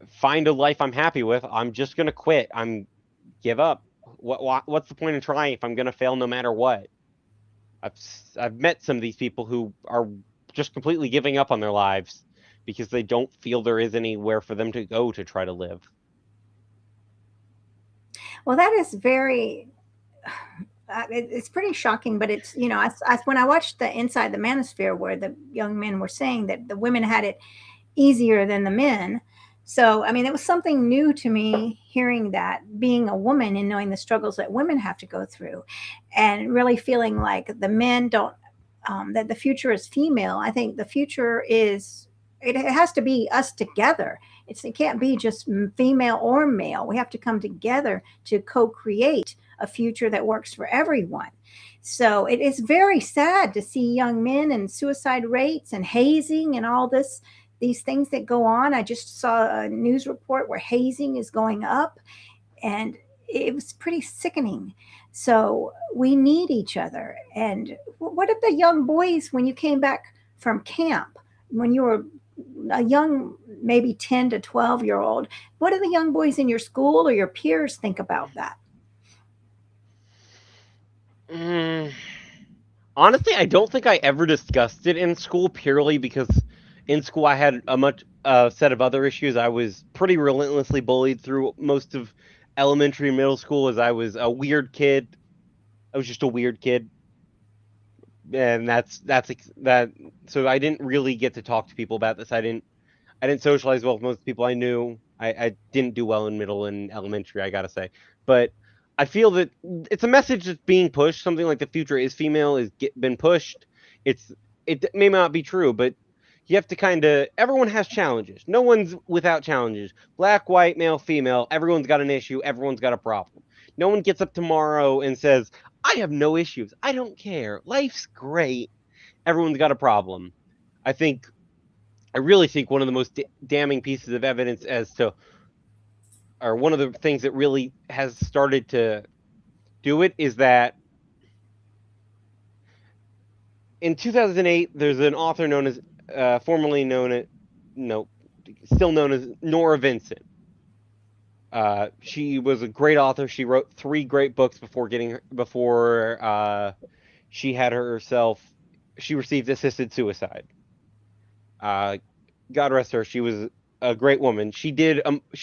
find a life I'm happy with, I'm just going to quit. I'm give up. What's the point in trying if I'm going to fail no matter what? I've I've met some of these people who are just completely giving up on their lives because they don't feel there is anywhere for them to go to try to live. Well, that is very it's pretty shocking, but it's when I watched the Inside the Manosphere, where the young men were saying that the women had it easier than the men. So, I mean, it was something new to me hearing that, being a woman and knowing the struggles that women have to go through, and really feeling like the men don't, that the future is female. I think the future is, it has to be us together. It can't be just female or male. We have to come together to co create a future that works for everyone. So it is very sad to see young men and suicide rates and hazing and all these things that go on. I just saw a news report where hazing is going up, and it was pretty sickening. So we need each other. And what of the young boys when you came back from camp, when you were a young, maybe 10 to 12-year-old? What do the young boys in your school or your peers think about that? Mm, honestly, I don't think I ever discussed it in school purely because in school I had a much set of other issues. I was pretty relentlessly bullied through most of elementary and middle school as I was a weird kid. I was just a weird kid. And that so I didn't really get to talk to people about this. I didn't socialize well with most people I knew. I didn't do well in middle and elementary, I gotta say. But I feel that it's a message that's being pushed. Something like the future is female been pushed. It's it may not be true, but you have to kind of. Everyone has challenges. No one's without challenges. Black, white, male, female. Everyone's got an issue. Everyone's got a problem. No one gets up tomorrow and says, "I have no issues. I don't care. Life's great." Everyone's got a problem. I think I really think one of the most damning pieces of evidence as to, or one of the things that really has started to do it is that in 2008, there's an author known as, formerly known as, no, still known as Nora Vincent. She was a great author. She wrote three great books before she had herself, she received assisted suicide. Uh, God rest her. She was a great woman. She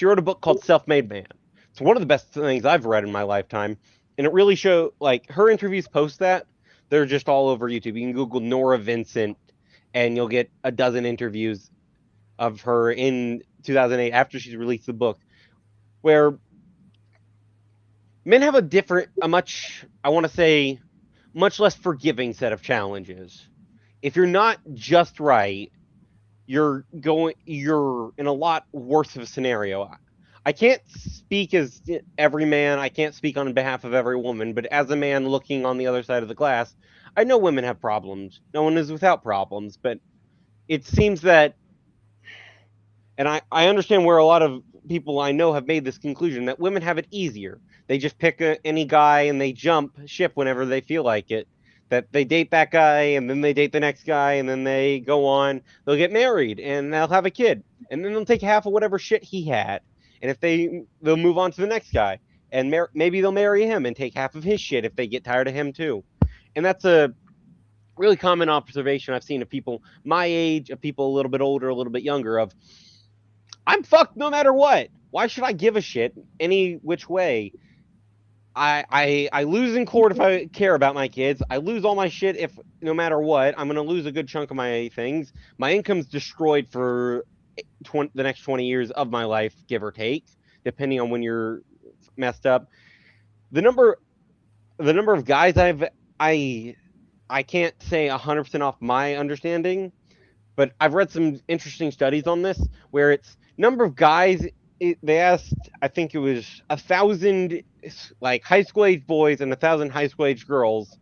wrote a book called Self Made Man. It's one of the best things I've read in my lifetime. And it really like her interviews post that. They're just all over YouTube. You can Google Nora Vincent and you'll get a dozen interviews of her in 2008 after she's released the book, where men have a much, I want to say, much less forgiving set of challenges. If you're not just right, you're in a lot worse of a scenario. I can't speak as every man, I can't speak on behalf of every woman, but as a man looking on the other side of the glass, I know women have problems. No one is without problems, but it seems that, and I understand where a lot of people I know have made this conclusion, that women have it easier. They just pick any guy and they jump ship whenever they feel like it. That they date that guy and then they date the next guy and then they go on. They'll get married and they'll have a kid and then they'll take half of whatever shit he had. And if they'll move on to the next guy and maybe they'll marry him and take half of his shit if they get tired of him too. And that's a really common observation I've seen of people my age, of people a little bit older, a little bit younger, of I'm fucked no matter what. Why should I give a shit any which way? I lose in court if I care about my kids. I lose all my shit if no matter what. I'm gonna lose a good chunk of my things. My income's destroyed for the next 20 years of my life, give or take, depending on when you're messed up. The number of guys I can't say 100% off my understanding, but I've read some interesting studies on this where it's number of guys. They asked, I think it was 1,000 like high school age boys and 1,000 high school age girls.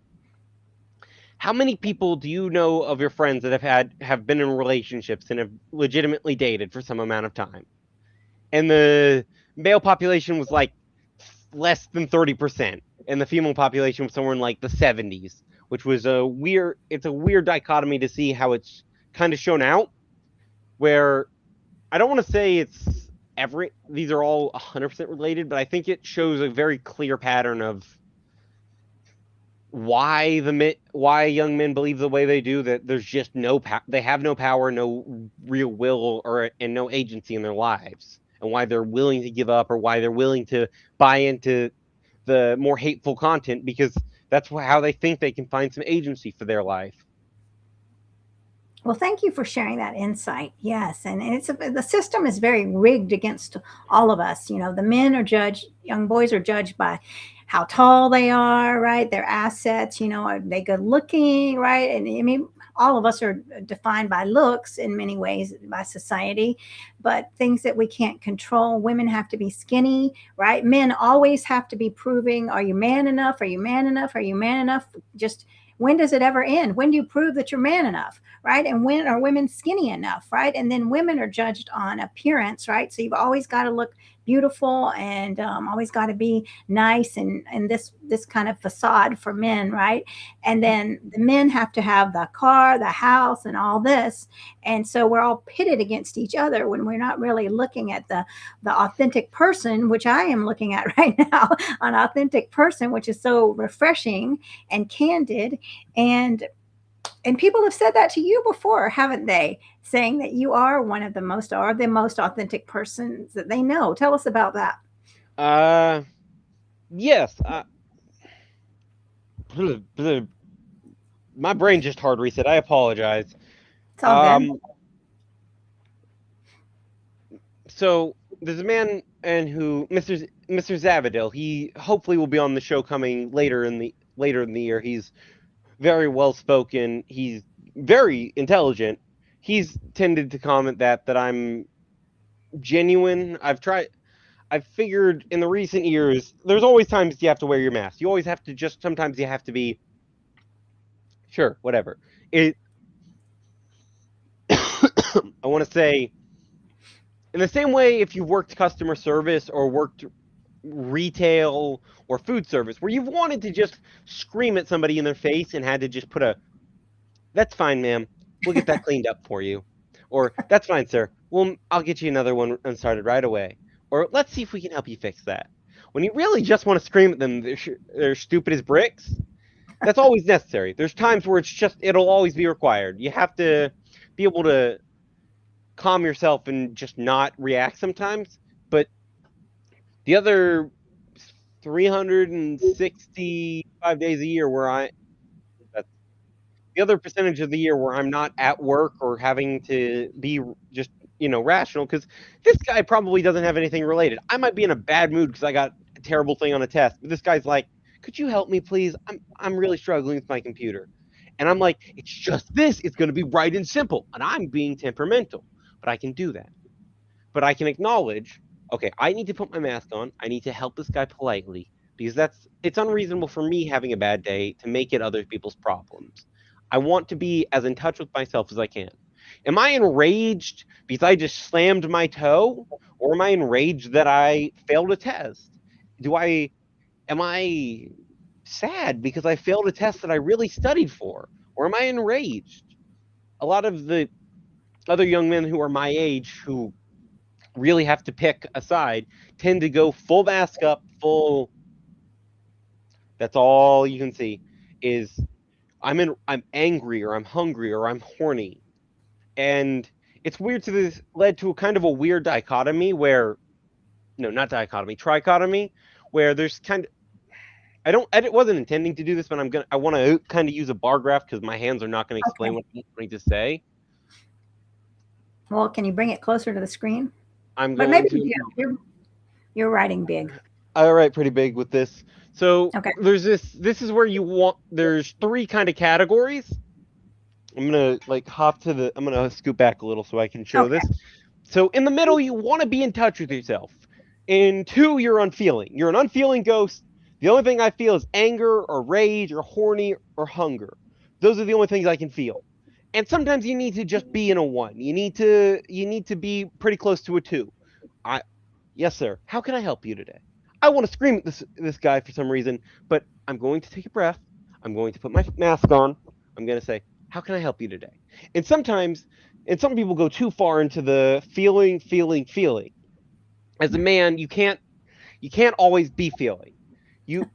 How many people do you know of your friends that have been in relationships and have legitimately dated for some amount of time? And the male population was like less than 30%, and the female population was somewhere in like the 70s, which was it's a weird dichotomy to see how it's kind of shown out, where I don't want to say these are all 100% related, but I think it shows a very clear pattern of why young men believe the way they do, that there's just they have no power, no real will and no agency in their lives, and why they're willing to give up or why they're willing to buy into the more hateful content, because that's how they think they can find some agency for their life. Well, thank you for sharing that insight. Yes, and the system is very rigged against all of us. You know, the men are judged, young boys are judged by how tall they are, right? Their assets, you know, are they good looking, right? And I mean, all of us are defined by looks in many ways by society, but things that we can't control. Women have to be skinny, right? Men always have to be proving, are you man enough? Are you man enough? Are you man enough? Just when does it ever end? When do you prove that you're man enough, right? And when are women skinny enough, right? And then women are judged on appearance, right? So you've always got to look beautiful and always got to be nice and this kind of facade for men, right? And then the men have to have the car, the house, and all this. And so we're all pitted against each other when we're not really looking at the authentic person, which I am looking at right now, an authentic person, which is so refreshing and candid. And people have said that to you before, haven't they? Saying that you are one of the most authentic persons that they know. Tell us about that. Yes. My brain just hard reset. I apologize. It's all good. So there's a man Mr. Zavadil. He hopefully will be on the show coming later in the year. He's very well spoken. He's very intelligent. He's tended to comment that I'm genuine. I've figured in the recent years, there's always times you have to wear your mask. You always have to sometimes you have to be sure, whatever. I want to say, in the same way, if you've worked customer service or worked retail or food service, where you've wanted to just scream at somebody in their face and had to just that's fine, ma'am. We'll get that cleaned up for you. Or, that's fine, sir. Well, I'll get you another one started right away. Or, let's see if we can help you fix that. When you really just want to scream at them, they're stupid as bricks. That's always necessary. There's times where it'll always be required. You have to be able to calm yourself and just not react sometimes. But The other 365 days a year that's the other percentage of the year where I'm not at work or having to be just, rational, because this guy probably doesn't have anything related. I might be in a bad mood because I got a terrible thing on a test, but this guy's like, could you help me, please? I'm really struggling with my computer. And I'm like, it's just this. It's going to be right and simple. And I'm being temperamental, but I can do that. But I can acknowledge, okay, I need to put my mask on. I need to help this guy politely because it's unreasonable for me having a bad day to make it other people's problems. I want to be as in touch with myself as I can. Am I enraged because I just slammed my toe, or am I enraged that I failed a test? Am I sad because I failed a test that I really studied for, or am I enraged? A lot of the other young men who are my age who really have to pick a side tend to go full mask up, full. That's all you can see is I'm angry, or I'm hungry, or I'm horny. And it's weird, to this led to a kind of a weird dichotomy where, no, not dichotomy, trichotomy, where there's kind of, I wasn't intending to do this, but I want to kind of use a bar graph because my hands are not going to explain Okay. what I'm trying to say. Well, can you bring it closer to the screen? I'm But going maybe to. you're writing big. I write pretty big with this. So Okay. there's this is where there's three kind of categories. I'm gonna I'm gonna scoot back a little so I can show Okay. this. So in the middle, you want to be in touch with yourself. In two, you're unfeeling. You're an unfeeling ghost. The only thing I feel is anger or rage or horny or hunger. Those are the only things I can feel. And sometimes you need to just be in a one. You need to be pretty close to a two. I Yes, sir. How can I help you today? I want to scream at this guy for some reason, but I'm going to take a breath. I'm going to put my mask on. I'm going to say, how can I help you today? And sometimes, and some people go too far into the feeling, feeling, feeling. As a man, you can't always be feeling. You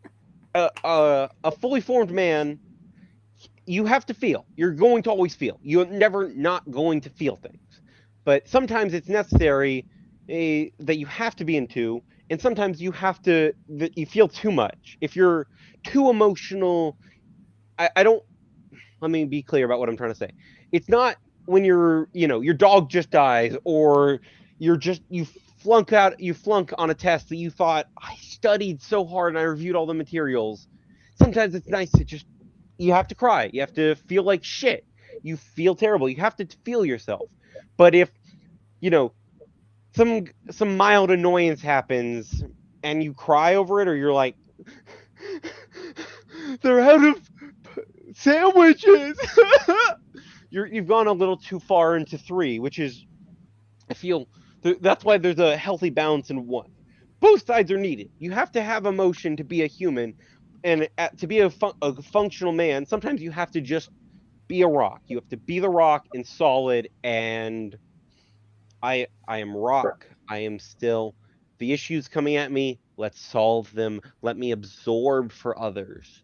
A fully formed man, you have to feel. You're going to always feel. You're never not going to feel things. But sometimes it's necessary, that you have to be in two, and sometimes that you feel too much. If you're too emotional, I don't. Let me be clear about what I'm trying to say. It's not when your dog just dies, or you flunk on a test that you thought, I studied so hard and I reviewed all the materials. Sometimes it's nice to just, you have to cry. You have to feel like shit. You feel terrible. You have to feel yourself. But if, you know, some mild annoyance happens and you cry over it, or you're like, they're out of sandwiches. You've gone a little too far into three, which is, I feel, that's why there's a healthy balance in one. Both sides are needed. You have to have emotion to be a human, and to be a functional man. Sometimes you have to just be a rock. You have to be the rock and solid. And I am rock. I am still. The issues coming at me, let's solve them. Let me absorb for others.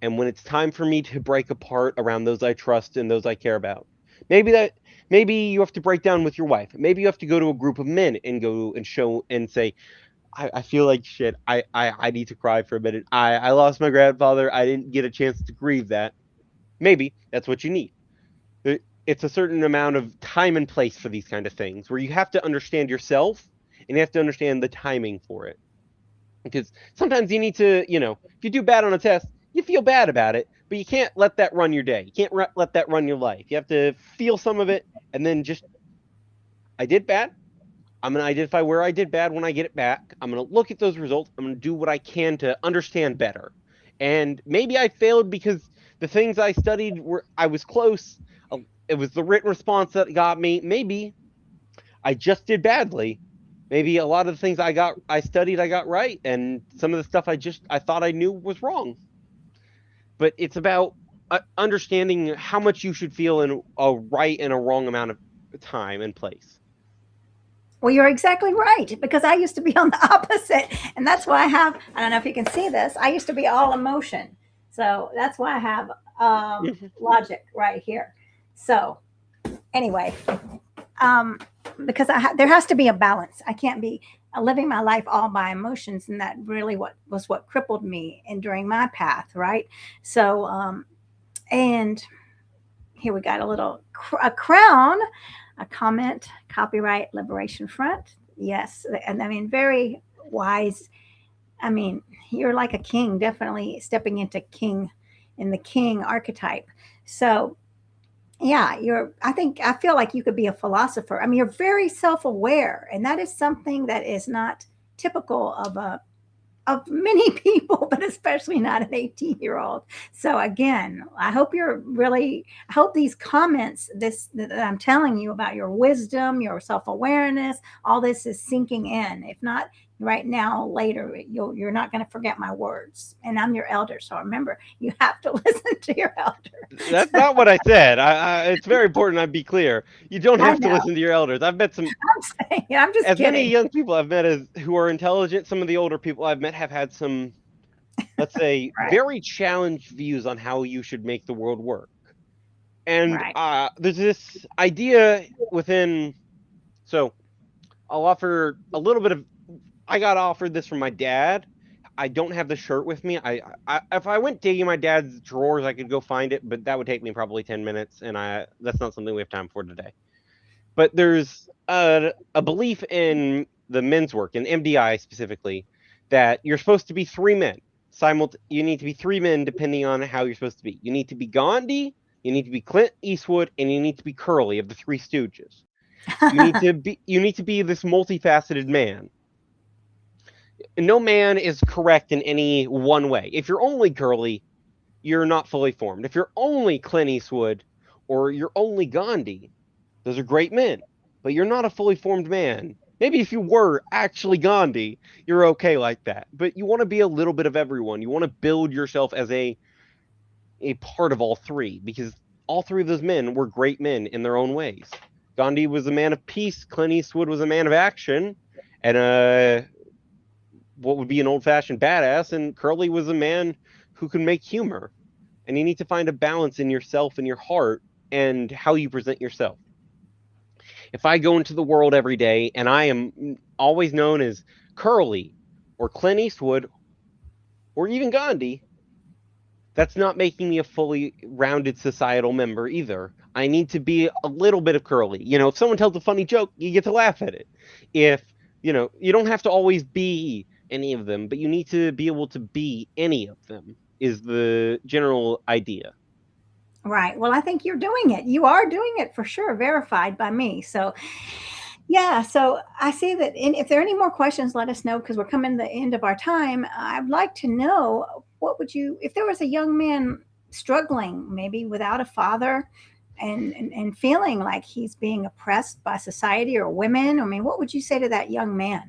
And when it's time for me to break apart around those I trust and those I care about, maybe that maybe you have to break down with your wife. Maybe you have to go to a group of men and go and show and say, I feel like shit. I need to cry for a minute. I lost my grandfather. I didn't get a chance to grieve that. Maybe that's what you need. It's a certain amount of time and place for these kind of things, where you have to understand yourself and you have to understand the timing for it. Because sometimes you need to, if you do bad on a test, you feel bad about it, but you can't let that run your day. You can't let that run your life. You have to feel some of it, and then just, I did bad. I'm going to identify where I did bad when I get it back. I'm going to look at those results. I'm going to do what I can to understand better. And maybe I failed because the things I studied I was close. It was the written response that got me. Maybe I just did badly. Maybe a lot of the things I studied, I got right, and some of the stuff I thought I knew was wrong. But it's about understanding how much you should feel in a right and a wrong amount of time and place. Well, you're exactly right, because I used to be on the opposite. And that's why I don't know if you can see this, I used to be all emotion. So that's why I have logic right here. So, anyway, um, because there has to be a balance. I can't be living my life all by emotions, and that really what crippled me and during my path, right? So and here we got a little a crown, a comment, copyright Liberation Front. Yes, and I mean very wise. I mean, you're like a king, definitely stepping into king in the king archetype. So yeah, I feel like you could be a philosopher. I mean, you're very self-aware, and that is something that is not typical of many people, but especially not an 18-year-old. So again, I hope these comments, this that I'm telling you about your wisdom, your self-awareness, all this is sinking in. If not right now, later, you're not going to forget my words. And I'm your elder, so remember, you have to listen to your elder. That's not what I said. It's very important I be clear. You don't I have to know. listen to your elders. I've met some, I'm saying, I'm just as many kidding. young people I've met as who are intelligent. Some of the older people I've met have had some, let's say, Right, very challenged views on how you should make the world work. And right. there's this idea within. So I'll offer a little bit of. I got offered this from my dad. I don't have the shirt with me. If I went digging my dad's drawers, I could go find it, but that would take me probably 10 minutes, and that's not something we have time for today. But there's a belief in the men's work, in MDI specifically, that you're supposed to be three men. You need to be three men depending on how you're supposed to be. You need to be Gandhi, you need to be Clint Eastwood, and you need to be Curly of the Three Stooges. You need to be this multifaceted man. No man is correct in any one way. If you're only Curly, you're not fully formed. If you're only Clint Eastwood or you're only Gandhi, those are great men, but you're not a fully formed man. Maybe if you were actually Gandhi, you're okay like that. But you want to be a little bit of everyone. You want to build yourself as a part of all three, because all three of those men were great men in their own ways. Gandhi was a man of peace, Clint Eastwood was a man of action, and what would be an old-fashioned badass, and Curly was a man who could make humor. And you need to find a balance in yourself and your heart and how you present yourself. If I go into the world every day and I am always known as Curly or Clint Eastwood or even Gandhi, that's not making me a fully rounded societal member either. I need to be a little bit of Curly. If someone tells a funny joke, you get to laugh at it. If, you don't have to always be any of them, but you need to be able to be any of them, is the general idea. Right. Well, I think you're doing it. You are doing it for sure, verified by me. So, yeah. So I see that. If there are any more questions, let us know because we're coming to the end of our time. I'd like to know if there was a young man struggling, maybe without a father, and feeling like he's being oppressed by society or women. I mean, what would you say to that young man?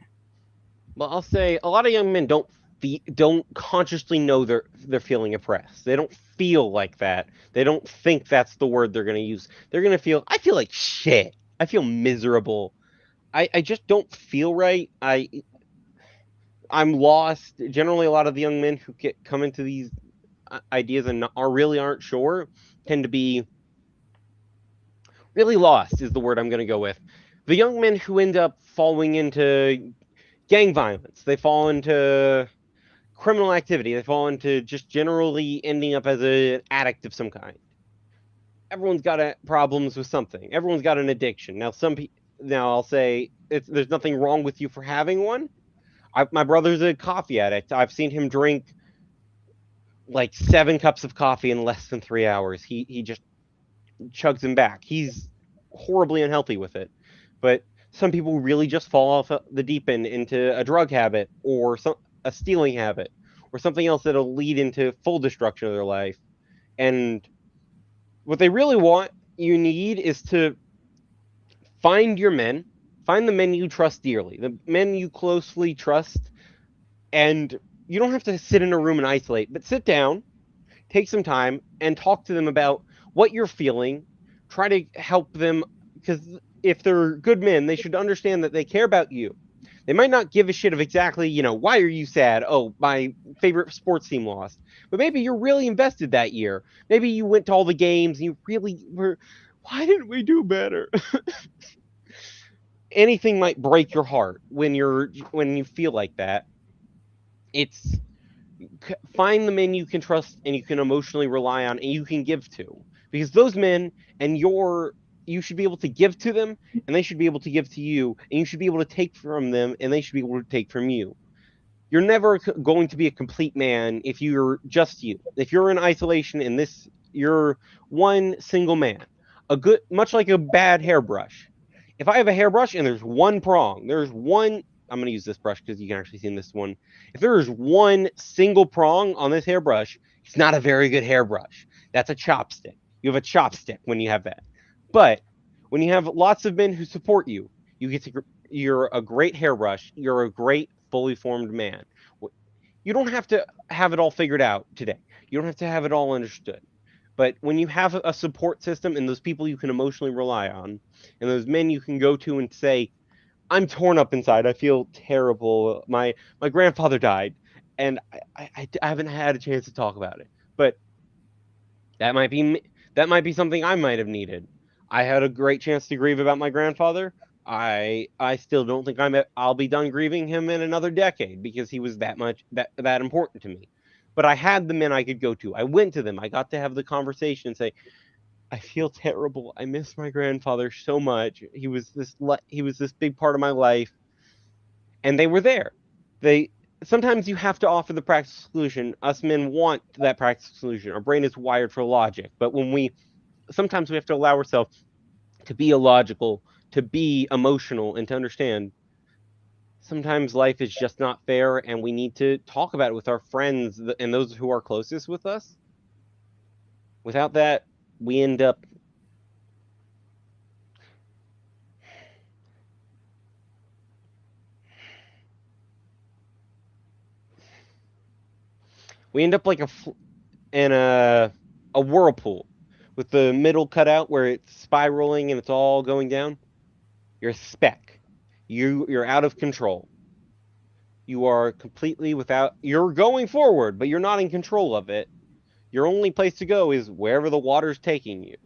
Well, I'll say a lot of young men don't consciously know they're feeling oppressed. They don't feel like that. They don't think that's the word they're going to use. They're going to feel, I feel like shit. I feel miserable. I just don't feel right. I'm lost. Generally, a lot of the young men who come into these ideas and aren't sure tend to be really lost. Is the word I'm going to go with. The young men who end up falling into gang violence, they fall into criminal activity, they fall into just generally ending up as an addict of some kind. Everyone's got problems with something. Everyone's got an addiction. Now I'll say there's nothing wrong with you for having one. My brother's a coffee addict. I've seen him drink like 7 cups of coffee in less than 3 hours. He just chugs them back. He's horribly unhealthy with it. But some people really just fall off the deep end into a drug habit or a stealing habit or something else that'll lead into full destruction of their life. And what they really you need is to find your men, find the men you trust dearly, the men you closely trust, and you don't have to sit in a room and isolate, but sit down, take some time, and talk to them about what you're feeling. Try to help them, because if they're good men, they should understand that they care about you. They might not give a shit of exactly, why are you sad? Oh, my favorite sports team lost. But maybe you're really invested that year. Maybe you went to all the games and you really were, why didn't we do better? anything might break your heart when you feel like that, it's find the men you can trust and you can emotionally rely on and you can give to, because those men and you should be able to give to them and they should be able to give to you, and you should be able to take from them and they should be able to take from you. You're never going to be a complete man if you're just you. If you're in isolation in this, you're one single man. A good, much like a bad hairbrush. If I have a hairbrush and there's one prong, there's one. I'm going to use this brush because you can actually see in this one. If there is one single prong on this hairbrush, it's not a very good hairbrush. That's a chopstick. You have a chopstick when you have that. But when you have lots of men who support you, you get to you're a great hairbrush. You're a great fully formed man. You don't have to have it all figured out today. You don't have to have it all understood. But when you have a support system and those people you can emotionally rely on, and those men you can go to and say, "I'm torn up inside. I feel terrible. My grandfather died, and I haven't had a chance to talk about it." But that might be that might be something I might have needed. I had a great chance to grieve about my grandfather. I still don't think I'll be done grieving him in another decade because he was that important to me. But I had the men I could go to. I went to them. I got to have the conversation and say, "I feel terrible. I miss my grandfather so much. He was this big part of my life." And they were there. They Sometimes you have to offer the practical solution. Us men want that practical solution. Our brain is wired for logic, but sometimes we have to allow ourselves to be illogical, to be emotional, and to understand sometimes life is just not fair, and we need to talk about it with our friends and those who are closest with us. Without that, we end up like in a whirlpool with the middle cut out where it's spiraling and it's all going down. You're a speck. You're out of control. You are completely without. You're going forward, but you're not in control of it. Your only place to go is wherever the water's taking you.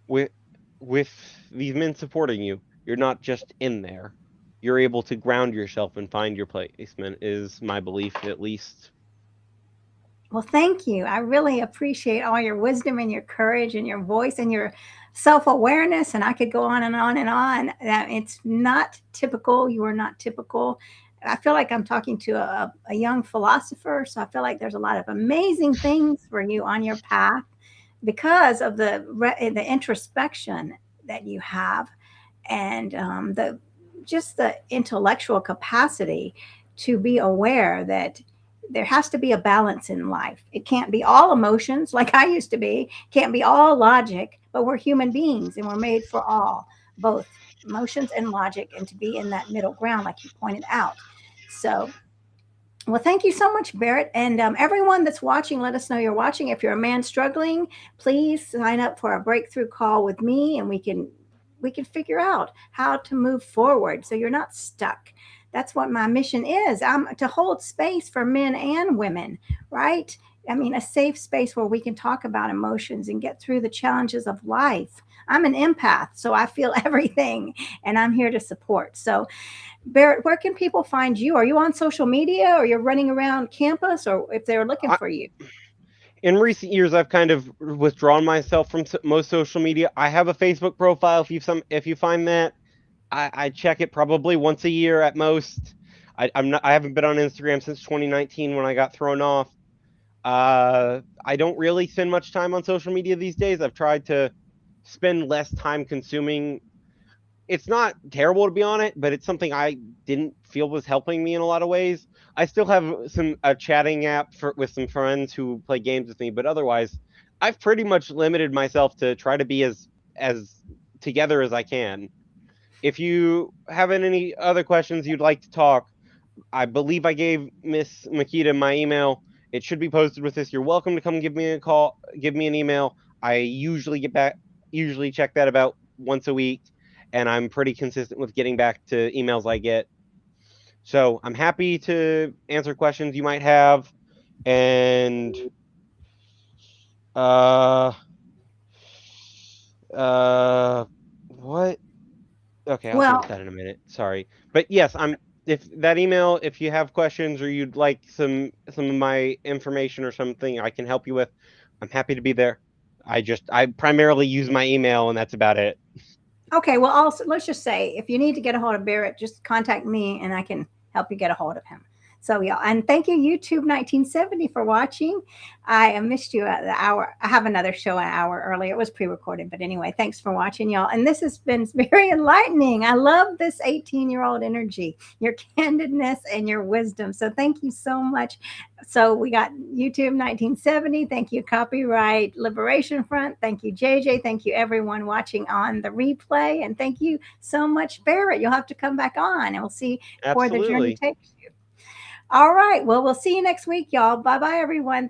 With with these men supporting you, you're not just in there. You're able to ground yourself and find your placement. Is my belief, at least. Well, thank you. I really appreciate all your wisdom and your courage and your voice and your self awareness. And I could go on and on and on. It's not typical. You are not typical. I feel like I'm talking to a young philosopher. So I feel like there's a lot of amazing things for you on your path because of the introspection that you have, and the just the intellectual capacity to be aware that there has to be a balance in life. It can't be all emotions like I used to be, can't be all logic, but we're human beings and we're made for all, both emotions and logic, and to be in that middle ground, like you pointed out. So, well, thank you so much, Barrett. And everyone that's watching, let us know you're watching. If you're a man struggling, please sign up for a breakthrough call with me, and we can figure out how to move forward so you're not stuck. That's what my mission is. I'm to hold space for men and women, right? I mean, a safe space where we can talk about emotions and get through the challenges of life. I'm an empath, so I feel everything, and I'm here to support. So, Barrett, where can people find you? Are you on social media, or you're running around campus, or if they're looking I, for you? in recent years, I've kind of withdrawn myself from most social media. I have a Facebook profile. If you find that, I check it probably once a year at most. I haven't been on Instagram since 2019 when I got thrown off. I don't really spend much time on social media these days. I've tried to spend less time consuming. It's not terrible to be on it, but it's something I didn't feel was helping me in a lot of ways. I still have a chatting app with some friends who play games with me, but otherwise, I've pretty much limited myself to try to be as together as I can. If you have any other questions you'd like to talk, I believe I gave Miss Makita my email. It should be posted with this. You're welcome to come give me a call, give me an email. I usually check that about once a week, and I'm pretty consistent with getting back to emails I get. So I'm happy to answer questions you might have. And uh, uh, what? Okay, I'll get Well, that in a minute. Sorry. But yes, if that email, if you have questions or you'd like some of my information or something I can help you with, I'm happy to be there. I primarily use my email and that's about it. okay. Well, also, let's just say if you need to get a hold of Barrett, just contact me and I can help you get a hold of him. So, yeah. And thank you, YouTube 1970, for watching. I missed you at the hour. I have another show an hour earlier. It was pre recorded. But anyway, thanks for watching, y'all. And this has been very enlightening. I love this 18-year-old energy, your candidness, and your wisdom. So, thank you so much. So we got YouTube 1970. Thank you, Copyright Liberation Front. Thank you, JJ. Thank you, everyone watching on the replay. And thank you so much, Barrett. You'll have to come back on and we'll see where the journey Absolutely. takes you. All right. Well, we'll see you next week, y'all. Bye bye, everyone. Thank